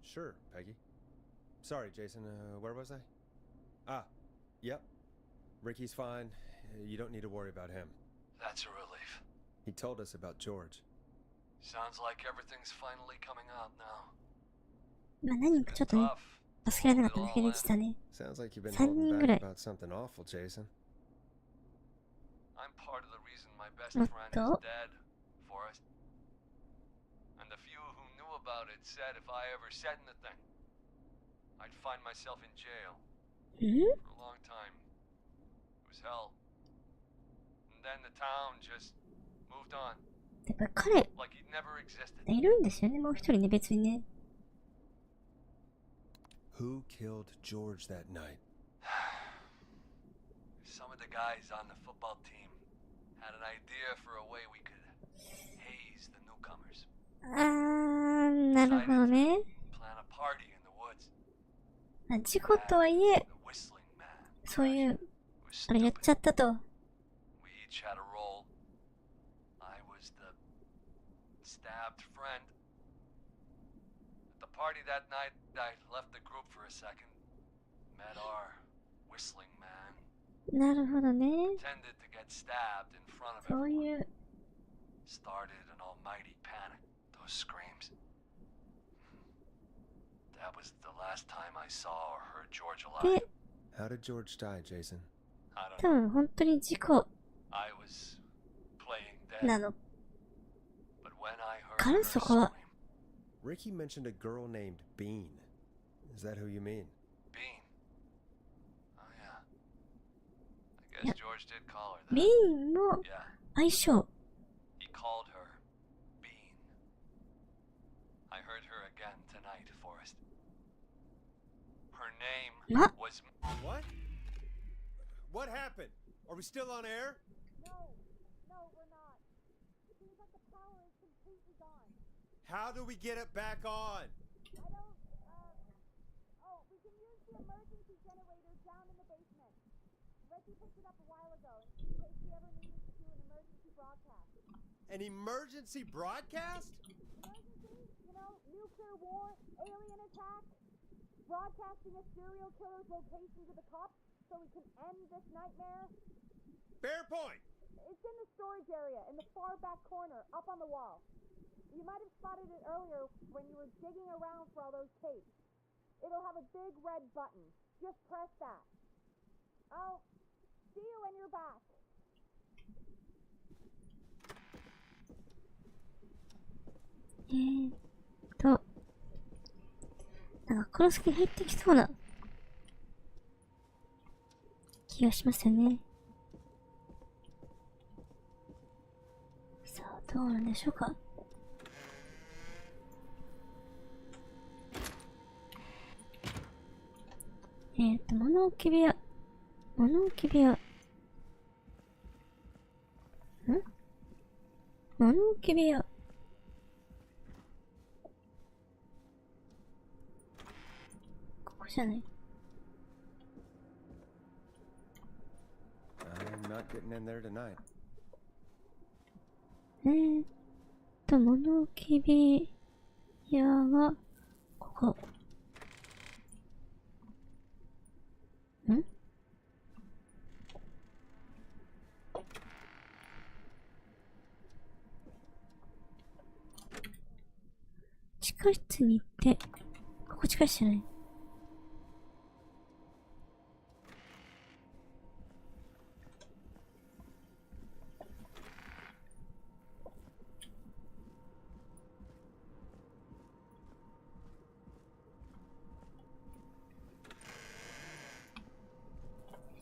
Sure, Peggy. Sorry, Jason. Where was I? Ah, yep. Ricky's fine. You don't need to worry about him. That's a relief. He told us about George. Sounds like everything's finally coming out now. まあ何かちょっとね、 Tough. 助けられなかったんだけど、実はね。 Sounds like you've been 3 holding 人 back ぐらい。 about something awful, Jason. I'm part of the reason my best もっ friend と is dead, Forrest. And the few who knew about it said if I ever said anything, I'd find myself in jail ん for a long time. It was hell. And then the town just moved on, やっぱり彼、 like he'd never existed. いるんですよね、もう一人ね、別にね。 Who killed George that night? Some of the guys on the football team had an idea for a way we could haze the newcomers. あー、なるほどね。 Plan a party in the woods. まあ、事故とはいえ、 The whistling man. そういう、 It was あれやっ stupid. ちゃったと。 We each had a role. I was the stabbed friend. At the party that night, I left the group for a second. Met our whistling man. なるほどね。 Pretended to get stabbed in front of そう everyone. いう、 Started an almighty panic. Those screams. That was the last time I saw or heard George alive. で、 How did George die, Jason? I don't 多 know. 分本当に事故 I was playing dead. なの But when I heard から her そこは scream, Ricky mentioned a girl named Bean. Is that who you mean? Bean. Oh yeah. I guess Yeah. George did call her that. メインの Yeah. 相性。 He called her Bean. I heard her again tonight, Forrest. Her name What? was What? What happened? Are we still on air? No, we're not. It seems like the power is completely gone. How do we get it back on? I don't, oh, we can use the emergency generator down in the basement. Reggie picked it up a while ago in case we ever needed to do an emergency broadcast. An emergency broadcast? Emergency? You know, nuclear war, alien attack, broadcasting a serial killer's location to the cops so we can end this nightmare. Fair point. It's in the storage area in the far back corner, up on the wall. You might have spotted it earlier when you were digging around for all those tapes. It'll have a big red button. Just press that. I'll see you when you're back. なんか殺す気入ってきそうな気がしますよね。さあ、どうなんでしょうか。物置部屋。物置部屋。物置部屋。ここじゃない。I'm not getting in there tonight. 物置部屋は、ここ。下室に行って、ここ地下室じゃない。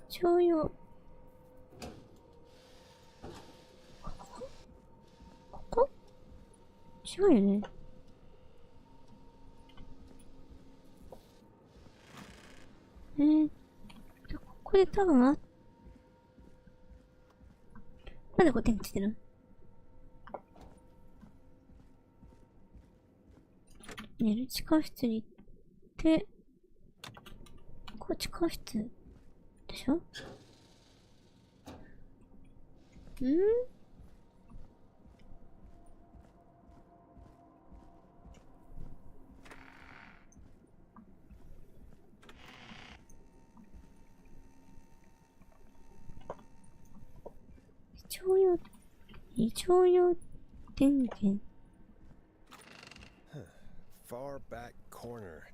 徴用。ここ違うよね。ここで多分なんでこう電気ついてるの？ね、地下室に行って、ここ地下室でしょ？非常用電源。Far back corner.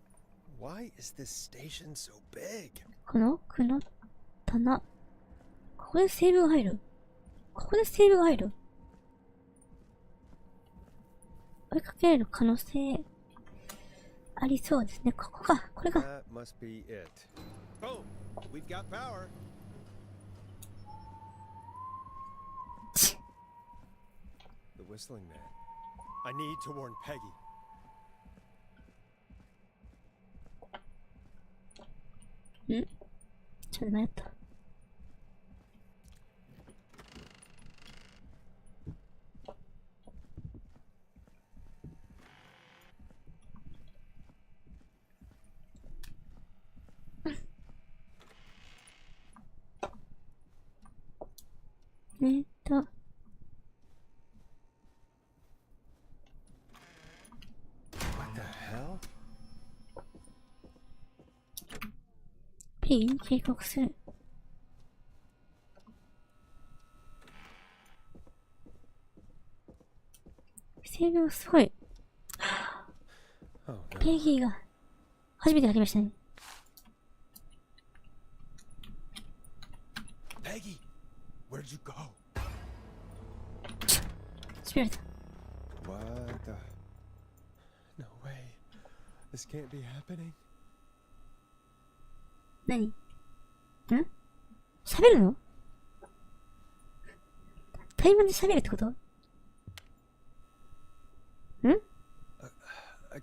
Why is this station so big? この奥の棚。ここでセーブが入る。ここでセーブが入る。追いかけられる可能性ありそうですね。ここか。これか。That must be it. Boom! We've got power. The whistling man. I need to warn Peggy. ちょっと迷った。What the hell? ペギに警告する。性能すごい。ペギーが初めて書きましたね。Peggy, where'd you go? 閉められた。What the? No way. This can't be happening. 何？喋るの？対面で喋るってこと？A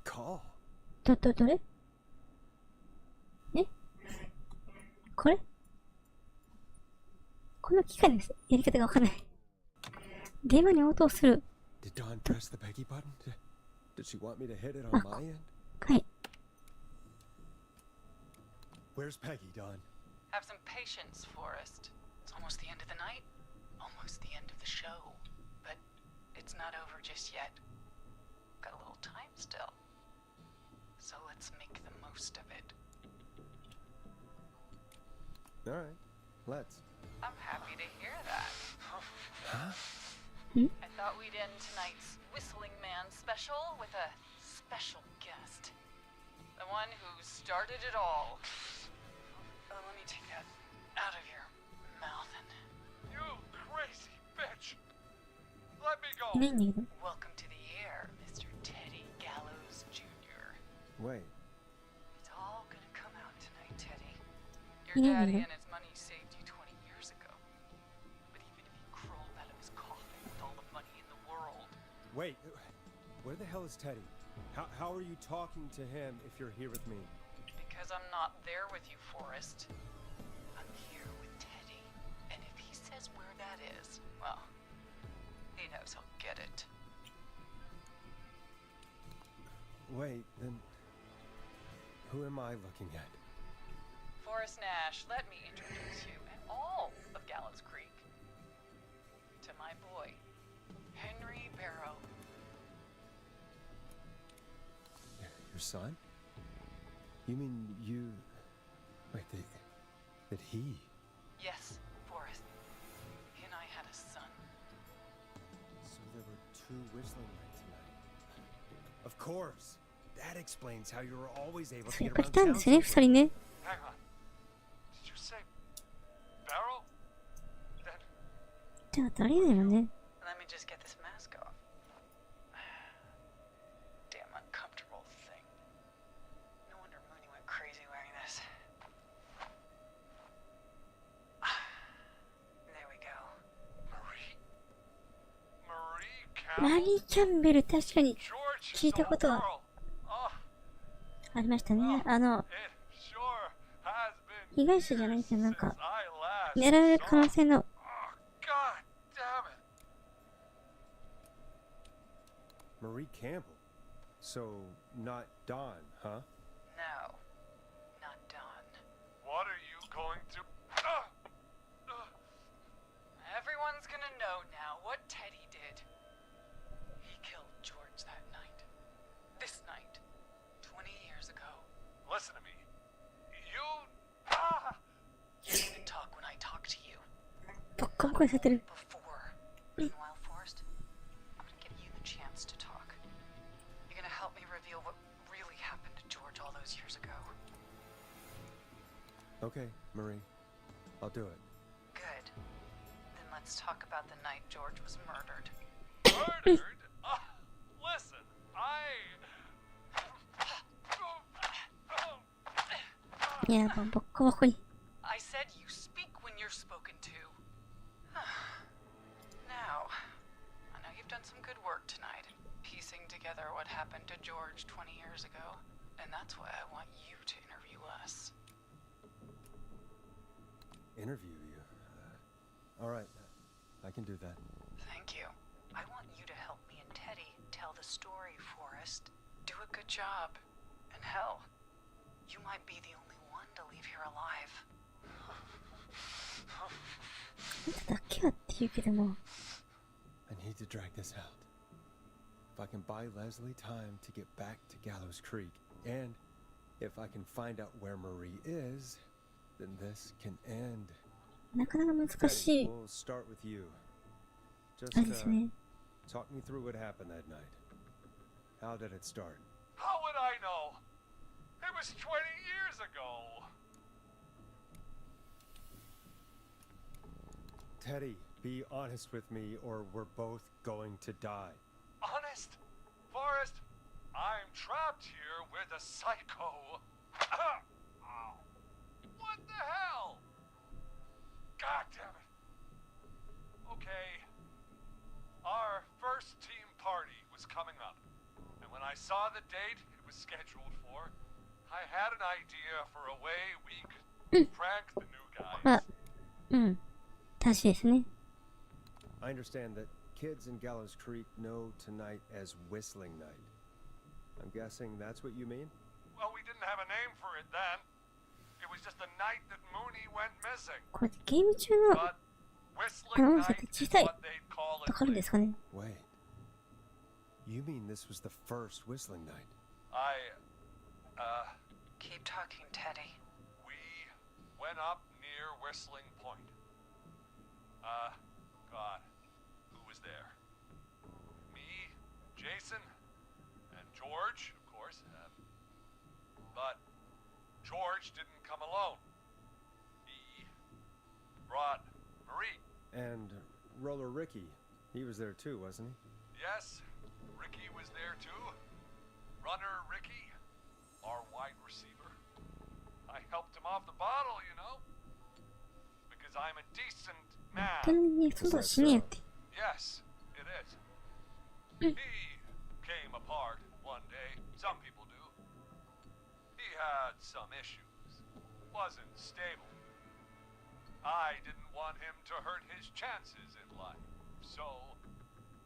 call. どれ？これ？この機械です。やり方がわかんない。電話に応答する。Did Dawn press the Peggy button? Did she want me to hit it on my end? はい。Where's Peggy, Dawn? Have some patience, Forrest. It's almost the end of the night, almost the end of the show. But it's not over just yet. Got a little time still. So let's make the most of it. All right, let's. I'm happy to hear that. Huh? I thought we'd end tonight's Whistling Man special with a special guest. The one who started it all. Let me take that out of your mouth and... You crazy bitch! Let me go! いないんだけど。 Welcome to the air, Mr. Teddy Gallows Jr. Wait. It's all gonna come out tonight, Teddy. Your いないんだ daddy けど。 and his money saved you 20 years ago. But even if he crawled out of his coffin with all the money in the world... Wait. Where the hell is Teddy? How are you talking to him if you're here with me? Because I'm not there with you, Forrest. I'm here with Teddy. And if he says where that is, well, he knows he'll get it. Wait, then who am I looking at? Forrest Nash, let me introduce you and all of Gallows Creek to my boy, Henry Barrow. Your son? You mean you... Wait, that he... Yes, Forrest. He and I had a son. So there were two whistling men tonight. Of course! That explains how you were always able to そうい get う子 around いたん town ですね、 so 二人ね。 Hang on. Did you say barrel? Then じゃあ誰だよね。 Let me just get this mask off. Damn uncomfortable thing. No wonder Mooney went crazy wearing this. There we go. Marie マ Campbell? リー・キャンベル、確かに George 聞い is the たことは girl. Oh, ありましたね。it sure has been 被害者じゃないですよ、なん since か I last 狙われる saw 可能性の Oh, God damn it. Marie Campbell. So, not Dawn, huh? No, not Dawn. What are you going to... Everyone's gonna know now what Teddy did. He killed George that night. This night. 20 years ago. Listen to me. You... You didn't talk when I talked to you. ボッコボコにされてる。 Before. Meanwhile, Forrest, I'm gonna give you the chance to talk. You're gonna help me reveal what really happened to George all those years ago. Okay, Marie. I'll do it. Good. Then let's talk about the night George was murdered. Murdered? Listen, I... いや、もうボッコボコに。 I said you speak when you're spoken to. Now, I know you've done some good work tonight, piecing together what happened to George 20 years ago, and that's why I want you to interview us. Interview you. All right. I can do that. Thank you. I want you to help me and Teddy tell the story, Forrest. Do a good job. And hell, you might be the only one to leave here alive. あんただけはって言うけども。 I need to drag this out. If I can buy Leslie time to get back to Gallows Creek, and if I can find out where Marie is, then this can end. なかなか難し Teddy, い。 we'll start with you. あ Just れですね。 talk me through what happened that night. How did it start? How would I know? It was 20 years ago. Teddy, be honest with me or we're both going to die. Honest? Forrest, I'm trapped here with a psycho. Ow. What the hell? God damn it. Okay. Our first team party was coming up. And when I saw the date it was scheduled for, I had an idea for a way we could prank the new まあ guys.、うん。正しいですね。 I understand that kids in Gallows Creek know tonight as Whistling Night. I'm guessing that's what you mean? Well, we didn't have a name for it then. It was just the night that Mooney went missing. これゲーム中の But ア Whistling ナウンサーっ Night て is 小さい what they'd call わかるん it. ですかね。 Wait. You mean this was the first Whistling Night? Keep talking, Teddy. We went up near Whistling Point. God, who was there? Me, Jason, and George, of course. But George didn't come alone. He brought Marie. And Roller Ricky, he was there too, wasn't he? Yes, Ricky was there too. Runner Ricky, our wide receiver. I helped him off the bottle, you know. Because I'm a decent 本当 man. にそんな死ねやって。 Yes, it is. He came apart one day. Some people do. He had some issues. Wasn't stable. I didn't want him to hurt his chances in life. So,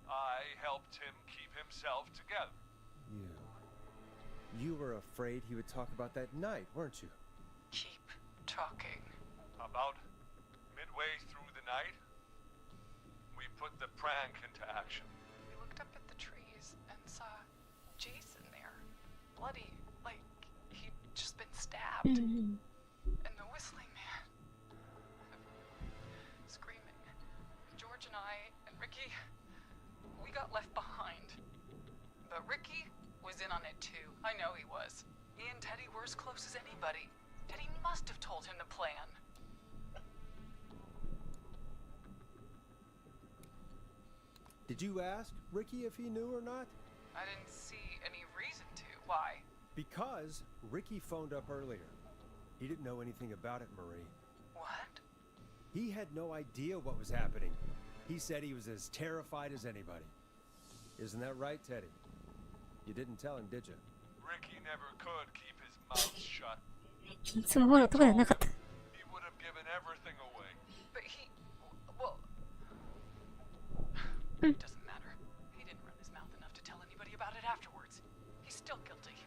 I helped him keep himself together. You were afraid he would talk about that night, weren't you? Keep talking. About midway through the night, we put the prank into action. We looked up at the trees and saw Jason there. Bloody, like he'd just been う stabbed. ん。 And the whistling man. Screaming. George and I and Ricky, we got left behind. But Ricky was in on it too. I know he was. He and Teddy were as close as anybody. Teddy must have told him the plan. Did you ask Ricky if he knew or not? I didn't see any reason to. Why? Because Ricky phoned up earlier. He didn't know anything about it, Marie. What? He had no idea what was happening. He said he was as terrified as anybody. Isn't that right, Teddy? You didn't tell him, did you? Ricky never could keep his mouth shut. いつも思う男ではなかった。 He would have given everything away. But he... Well... It doesn't matter. He didn't run his mouth enough to tell anybody about it afterwards. He's still guilty.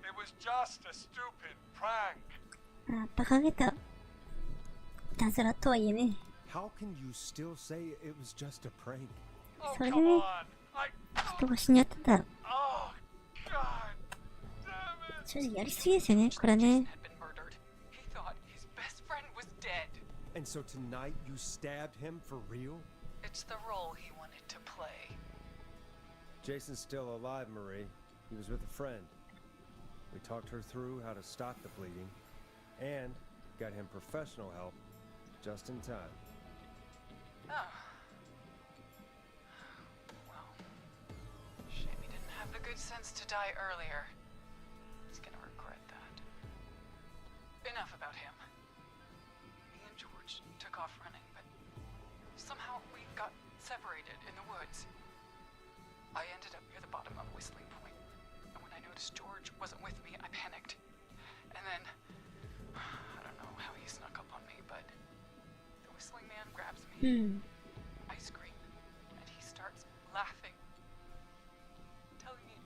It was just a stupid prank. あ、馬鹿げた。いたずらとはいえね。 How can you still say it was just a prank? Oh, それで come ね、 on. I... 人が死んじゃってたら、 Oh, God damn it. 正直やりすぎですよね、これね。 Jason had been murdered. He thought his best friend was dead. And so tonight you stabbed him for real? It's the role he wanted to play. Jason's still alive, Marie. He was with a friend. We talked her through how to stop the bleeding and got him professional help just in time. Oh. Well, shame he didn't have the good sense to die earlier. He's gonna regret that. Enough about him. Me and George took off running, but somehow we got separated in the woods. I ended up near the bottom of Whistling Point, and when I noticed George wasn't with me, I panicked. And then, I don't know how he snuck up on me, but the whistling man grabs me. I scream, and he starts laughing, telling me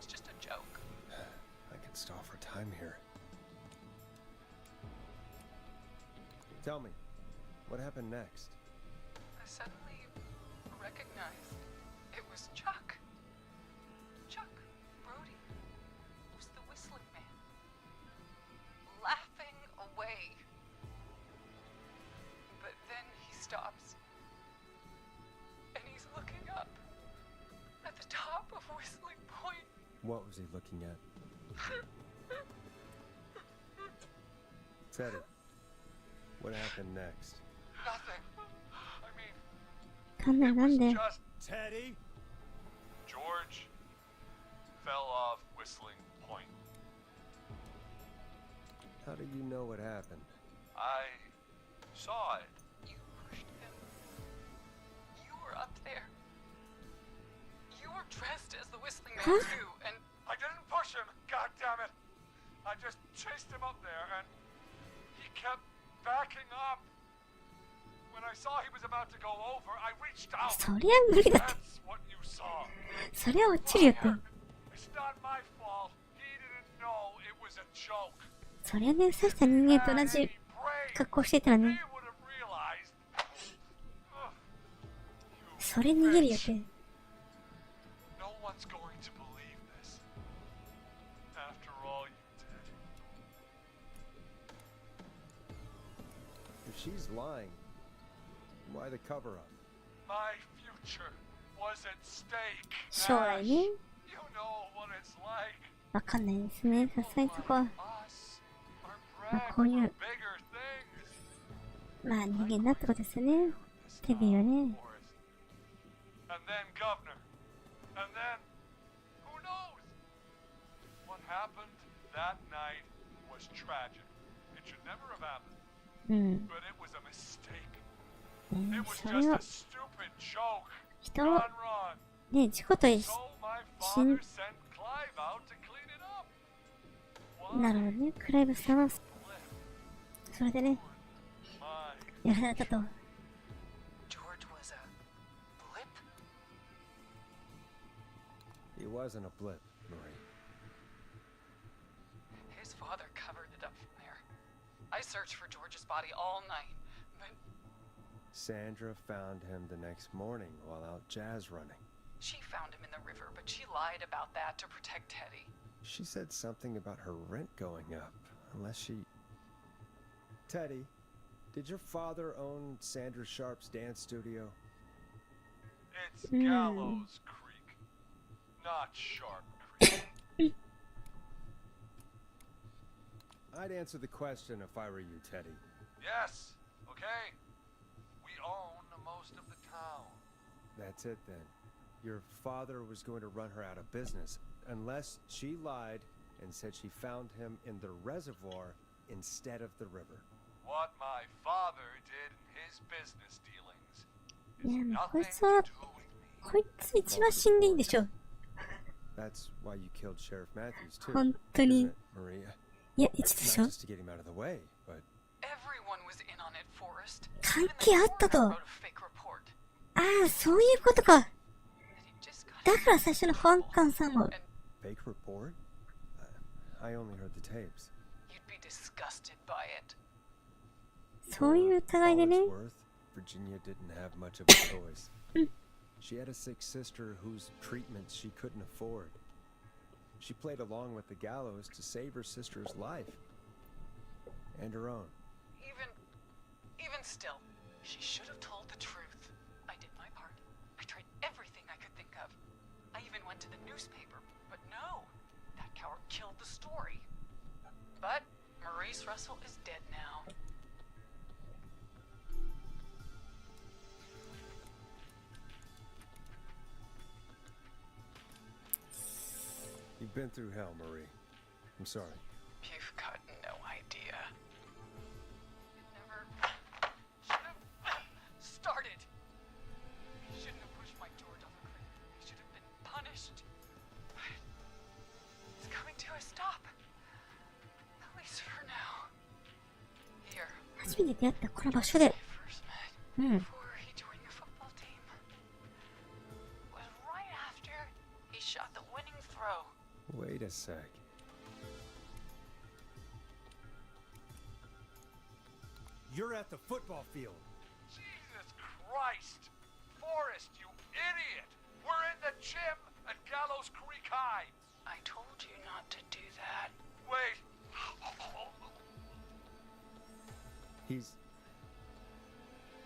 it's just a joke. I can stall for time here. Tell me, what happened next? I suddenly recognized it was Chuck. Chuck Brody was the whistling man, laughing away. But then he stops, and he's looking up at the top of Whistling Point. What was he looking at? Teddy, what happened next? Nothing. I mean, かんないなんで just Teddy? George fell off Whistling Point. How do you know what happened? I saw it. You pushed him. You were up there. You were dressed as the whistling man Huh? too, and I didn't push him. God damn it. I just chased him up there and he kept backing up. When I saw he was about to go over, I reached out. そりゃ無理だって That's what you saw. そりゃ落ちるよって It's not my fault. He didn't know it was a joke. そりゃね、刺した人間と同 Had じ he prayed, 格好してたら he ね would have realized. Ugh. それ逃げるよって No one's going to believe this. After all you did. If she's lying, why the cover up? My future was at stake. 将来 Ash. ね You know what it's like. わかんないですねさすがにそこは Us are まあ bred こういう for bigger things. まあ人間だってことですよねテビーはね And then governor. And then who knows? What happened that night was tragic. It should never have happened. うん But it was a mistake. ね It was そ just れを a stupid joke 人を gone wrong. ね事故と So my father sent Clive out to clean it up. なるほどねクライブさんは Blip. それでね My やられたと George was a blip. He wasn't a blip, Marie. His father covered it up from there. I searched for George's body all night, but Sandra found him the next morning while out jazz running. she found him in the river, but she lied about that to protect Teddy. She said something about her rent going up, unless she... Teddy, did your father own Sandra Sharp's dance studio? It's Gallows Creek, not Sharp Creek. I'd answer the question if I were you, Teddy. Yes, okay? We own most of the town. That's it then. Your father was going to run her out of business unless she lied and said she found him in the reservoir instead of the river. What my father did in his business dealings いや、 is もうこい nothing つは to do with me. こいつ一番死んでいいんでしょ。 That's why you killed Sheriff Matthews too. 本当に。 isn't it, Maria? いや、一でし Not ょ。 just to get him out of the way, but Everyone was in on it, Forrest. 関 Even the 係あったと。 coroner wrote a fake report. ああ、そういうことか。 And he just got だから最初のファンカンさんも。 fake report? I only heard the tapes. You'd be disgusted by it. そういう疑いで For ね。 all it's worth, Virginia didn't have much of a choice. She had a sick sister whose treatments she couldn't afford. She played along with the gallows to save her sister's life. And her own. Even still, she should have told the truth. I did my part. I tried everything I could think of. I even went to the newspaper, but no. That coward killed the story. But Maurice Russell is dead now. You've been through hell, Marie. I'm sorry. You've got no idea. It never should have started. He shouldn't have pushed my George off a cliff. He should have been punished. But it's coming to a stop. At least for now. Here. 初めて出会ったこの場所で。 First met うん。 before he joined the football team. Was right after he shot the winning throw. Wait a sec. You're at the football field. Jesus Christ! Forrest, you idiot! We're in the gym at Gallows Creek High! I told you not to do that. Wait! He's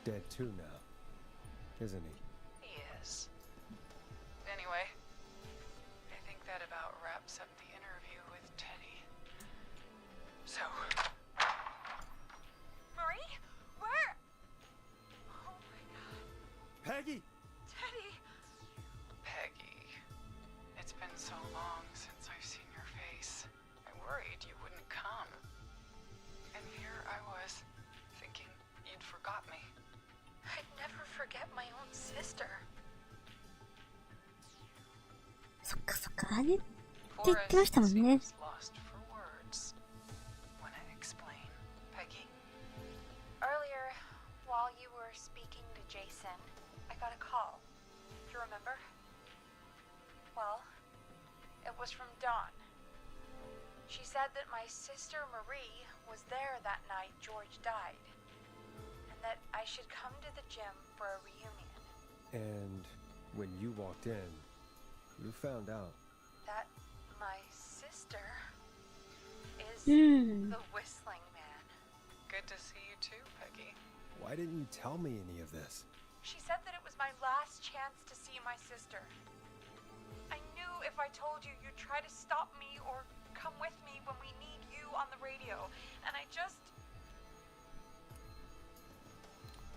dead too now, isn't he? He is. Anyway, I think that about wraps up the interview with Teddy. So, Marie? Where? Oh my god. Peggy! Teddy! Peggy, it's been so long since I've seen your face. I worried you wouldn't come. And here I was, thinking you'd forgot me. I'd never forget my own sister. そっかそっか、あれって言ってましたもんね。 seems lost for words. When I explain, Peggy, Earlier, while you were speaking to Jason, I got a call. Do you remember? Well, it was from Dawn. She said that my sister Marie was there that night George died, and that I should come to the gym for a reunion. And when you walked in, you found out. That my sister is うん。 the Whistling Man. good to see you too, Peggy. Why didn't you tell me any of this? She said that it was my last chance to see my sister. I knew if I told you, you'd try to stop me or come with me when we need you on the radio. And I just...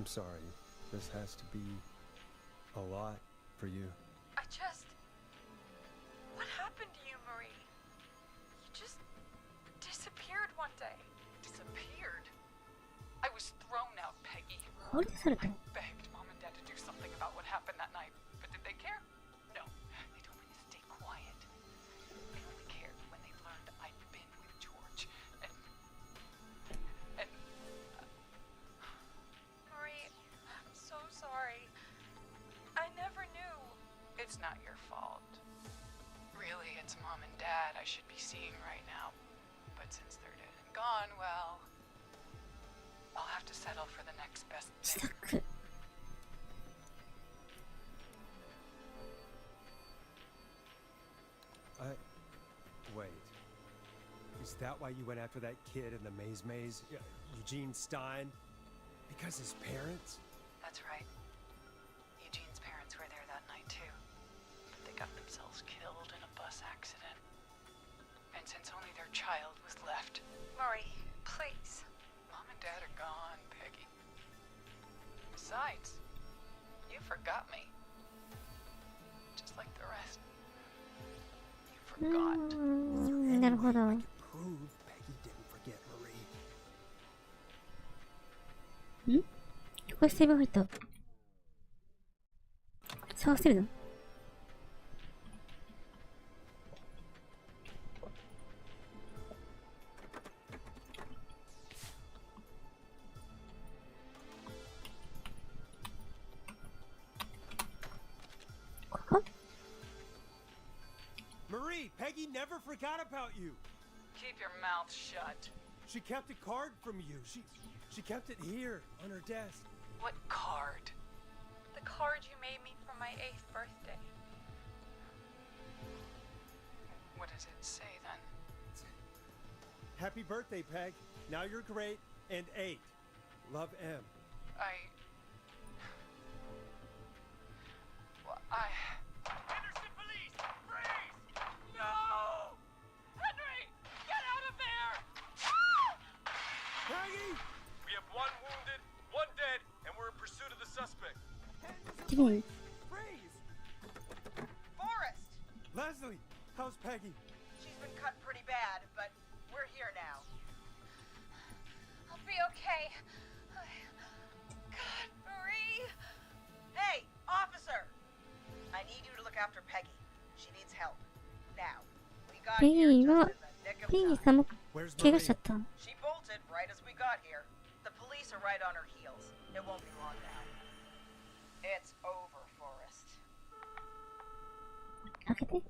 I'm sorry. This has to be a lot for you. What happened to you, Marie? You just disappeared one day. Disappeared. I was thrown out, Peggy. 放り出された。 Begged Mom and Dad to do something about what happened that night. But did they care? No. They told me to stay quiet. They only cared when they learned I'd been with George. And Marie, I'm so sorry. I never knew. it's not your fault. Really, it's Mom and Dad I should be seeing right now. But since they're dead and gone, well, I'll have to settle for the next best 自 thing. 宅。 Wait. Is that why you went after that kid in the maze? Eugene Stein? Because his parents? That's right. Eugene's parents were there that night too. But they got themselves killed in a bus accident. And since only their child was left. Marie, please. Mom and Dad are gone, Peggy. Besides, you forgot me. Just like the rest. You forgot. なるほど。 Prove Peggy didn't forget Marie. これセーブ入った。探せるの？ここ？ Marie, Peggy never forgot about you. Keep your mouth shut. She kept a card from you. She kept it here on her desk. What card? The card you made me for my 8th birthday. What does it say then? Happy birthday, Peg. Now you're great and 8. Love, M. Henderson police! Freeze! No! Henry! Get out of there! Peggy! We have 1 wounded, 1 dead, and we're in pursuit of the suspect. Freeze! Forrest! Leslie, how's Peggy? She's been cut pretty bad, but we're here now. I'll be okay. God, Marie. Hey, officer! I need you to look after Peggy. She needs help. Now, we got here Peggy just は in the nick of ペギー time. さんも Where's 怪我 Marie? しちゃった。 She bolted right as we got here. The police are right on her heels. It won't be long now. It's over, Forrest. 開けて。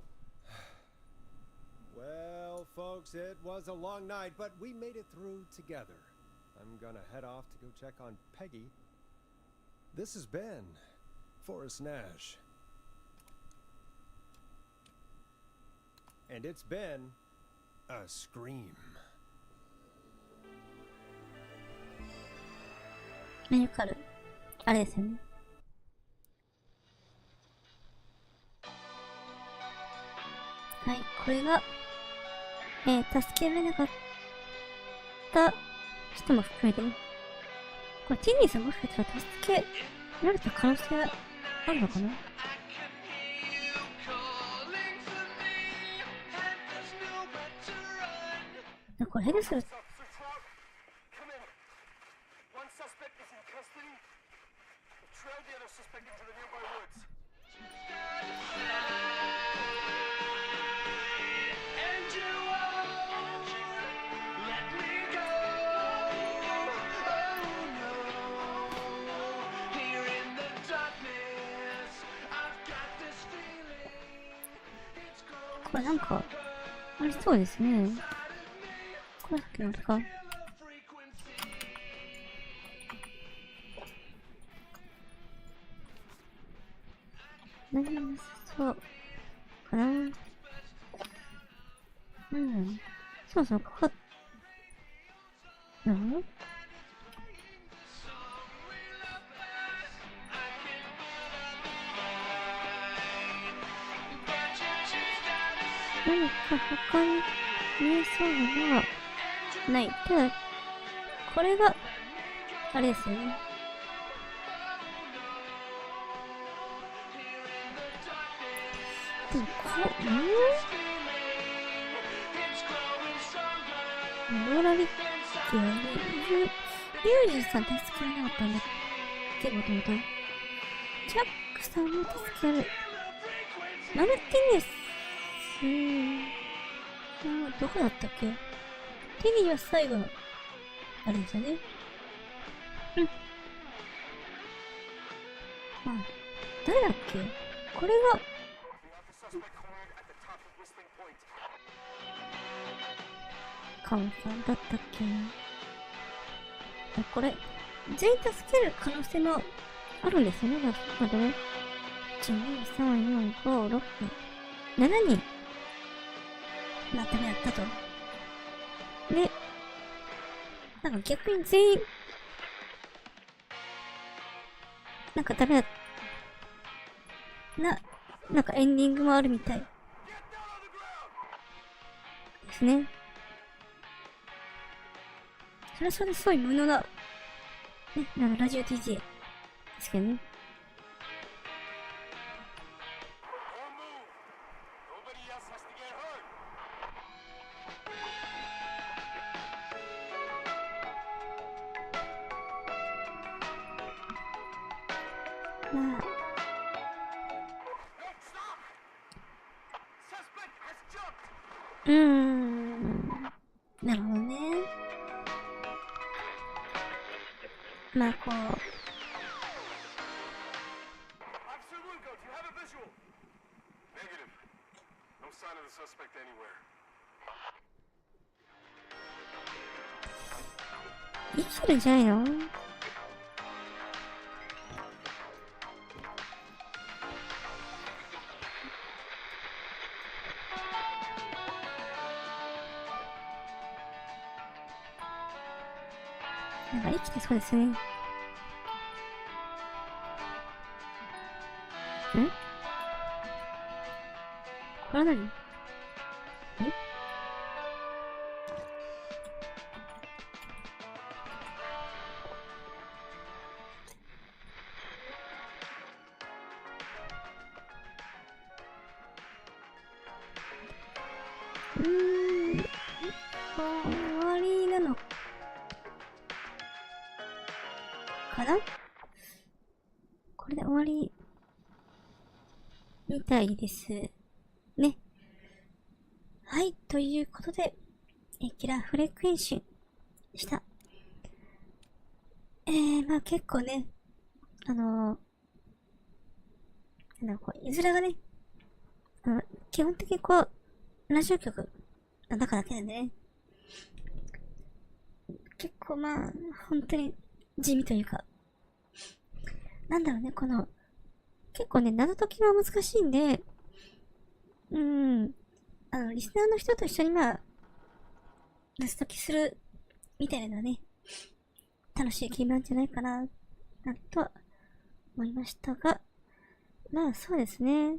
Well, folks, it was a long night, but we made it through together. I'm gonna head off to go check on Peggy. This has been Forrest Nash. And it's been a scream. よくある。あれですよね。はい、これが、助けられなかった人も含めて、これ、ティニーさんもしかしたら助けられた可能性あるのかな？これ、ヘルする。Come in. One suspect is in custody. Trail the other suspect into the nearby woods. And you won't let me go. Oh no. Here in the darkness, I've got this feeling. It's growing. これなんか、ありそうですね。これさっきのあれか。何もなさそうかな。うん。そもそもかかっ、うん？何か他に見えそうなのはない。ただ、これが、あれですよね。でも、ローラリッキはね、ユージさん助けられなかったんだっけ、もともと。ジャックさんも助けられる。マルティネス、どこだったっけ？テリーは最後の、あれですよね。うん。あ、誰だっけ？これが、カンさんだったっけ？これ、全員助ける可能性もあるんですよね、まだね。1、2、3、4、5、6、7人。またやったと。で、なんか逆に全員、なんかダメだ、なんかエンディングもあるみたい。でですね。それはそれですごい無能な、ね、ラジオ DJ ですけどね。まあ、なるほどね。まあこう、生きてるんじゃないの？なんか生きてそうですね。これは何？終わりなのかな？これで終わりみたいですね。はい、ということで、キラーフレクエンシーでした。まあ結構ね、いずれがね、基本的にこう、ラジオ局の中だけなんでね、結構まあ、本当に地味というか、なんだろうね、結構ね、謎解きは難しいんで、リスナーの人と一緒にまあ、謎解きするみたいなのはね、楽しいゲームなんじゃないかな、なんとは思いましたが、まあそうですね。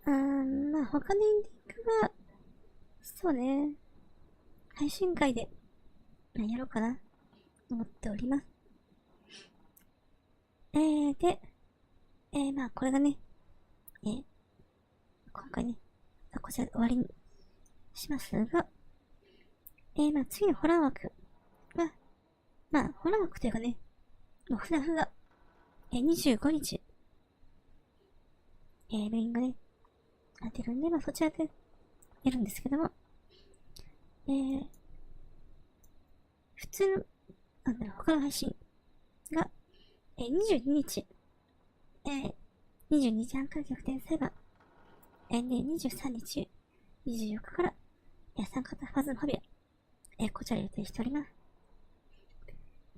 まあ他のエンディングは、そうね、配信会で、やろうかな、と思っております。で、まあこれがね、今回ね、こちらで終わりにしますが、まあ次のホラー枠は、まあホラー枠というかね、もうフラフが、25日、メインがね、出るんで、まあそちらでやるんですけども、普通の、他の配信が、22日、22時半から逆転裁判、で、23日、24日から、3型ファズのファビア、こちら予定しております。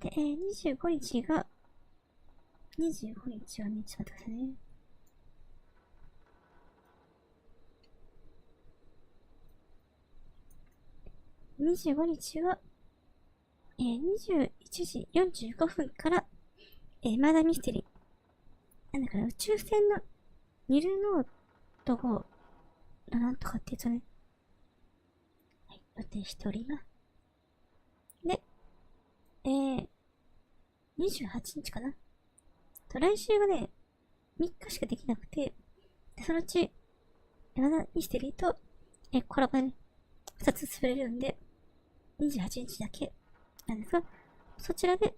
で、25日が、25日はね、ちょっと待ってくださいね。25日は、21時45分から、マーダーミステリー。なんだかな、宇宙船のニルノート号のなんとかってやつをね、はい、予定しております。で、28日かな。来週がね、3日しかできなくて、でそのうち、マーダーミステリーと、コラボでね、2つ滑れるんで、28日だけなんですが、そちらで、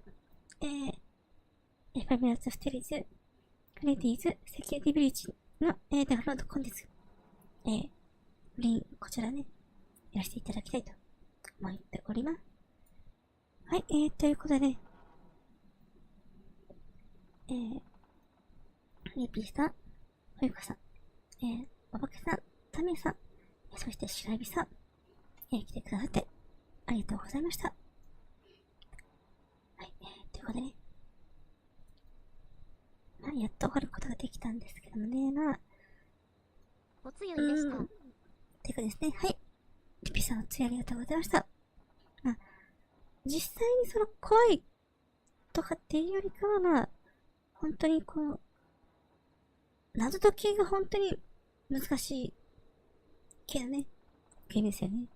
ファミラスステリーズ、クレディーズ、セキュリティブリーチの、ダウンロードコンテンツ、リン、こちらね、やらせていただきたいと思っております。はい、ということでね、リピーさん、ほゆかさん、おばけさん、タミヤさん、そしてしらいびさん、来てくださって、ありがとうございました。はい、ということでね、まあ、やっと終わることができたんですけどもね、まあ、おつゆいでした。てかですね、はい。リピさんおつゆありがとうございました。まあ、実際にその怖いとかっていうよりかはまあ、本当にこう、謎解きが本当に難しいけどね、ゲームですよね。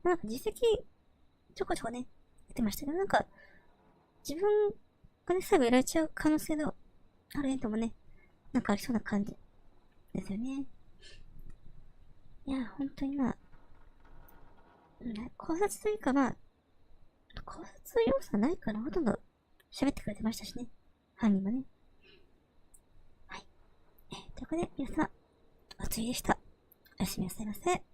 なんか実績、ちょこちょこね、言ってましたけど、なんか、自分がね、最後やられちゃう可能性のあるエンドもね、なんかありそうな感じですよね。いや、本当にまあ、考察というかまあ、考察要素はないからほとんど喋ってくれてましたしね。犯人もね。はい。ということで、皆様、おついでした。おやすみなさいませ。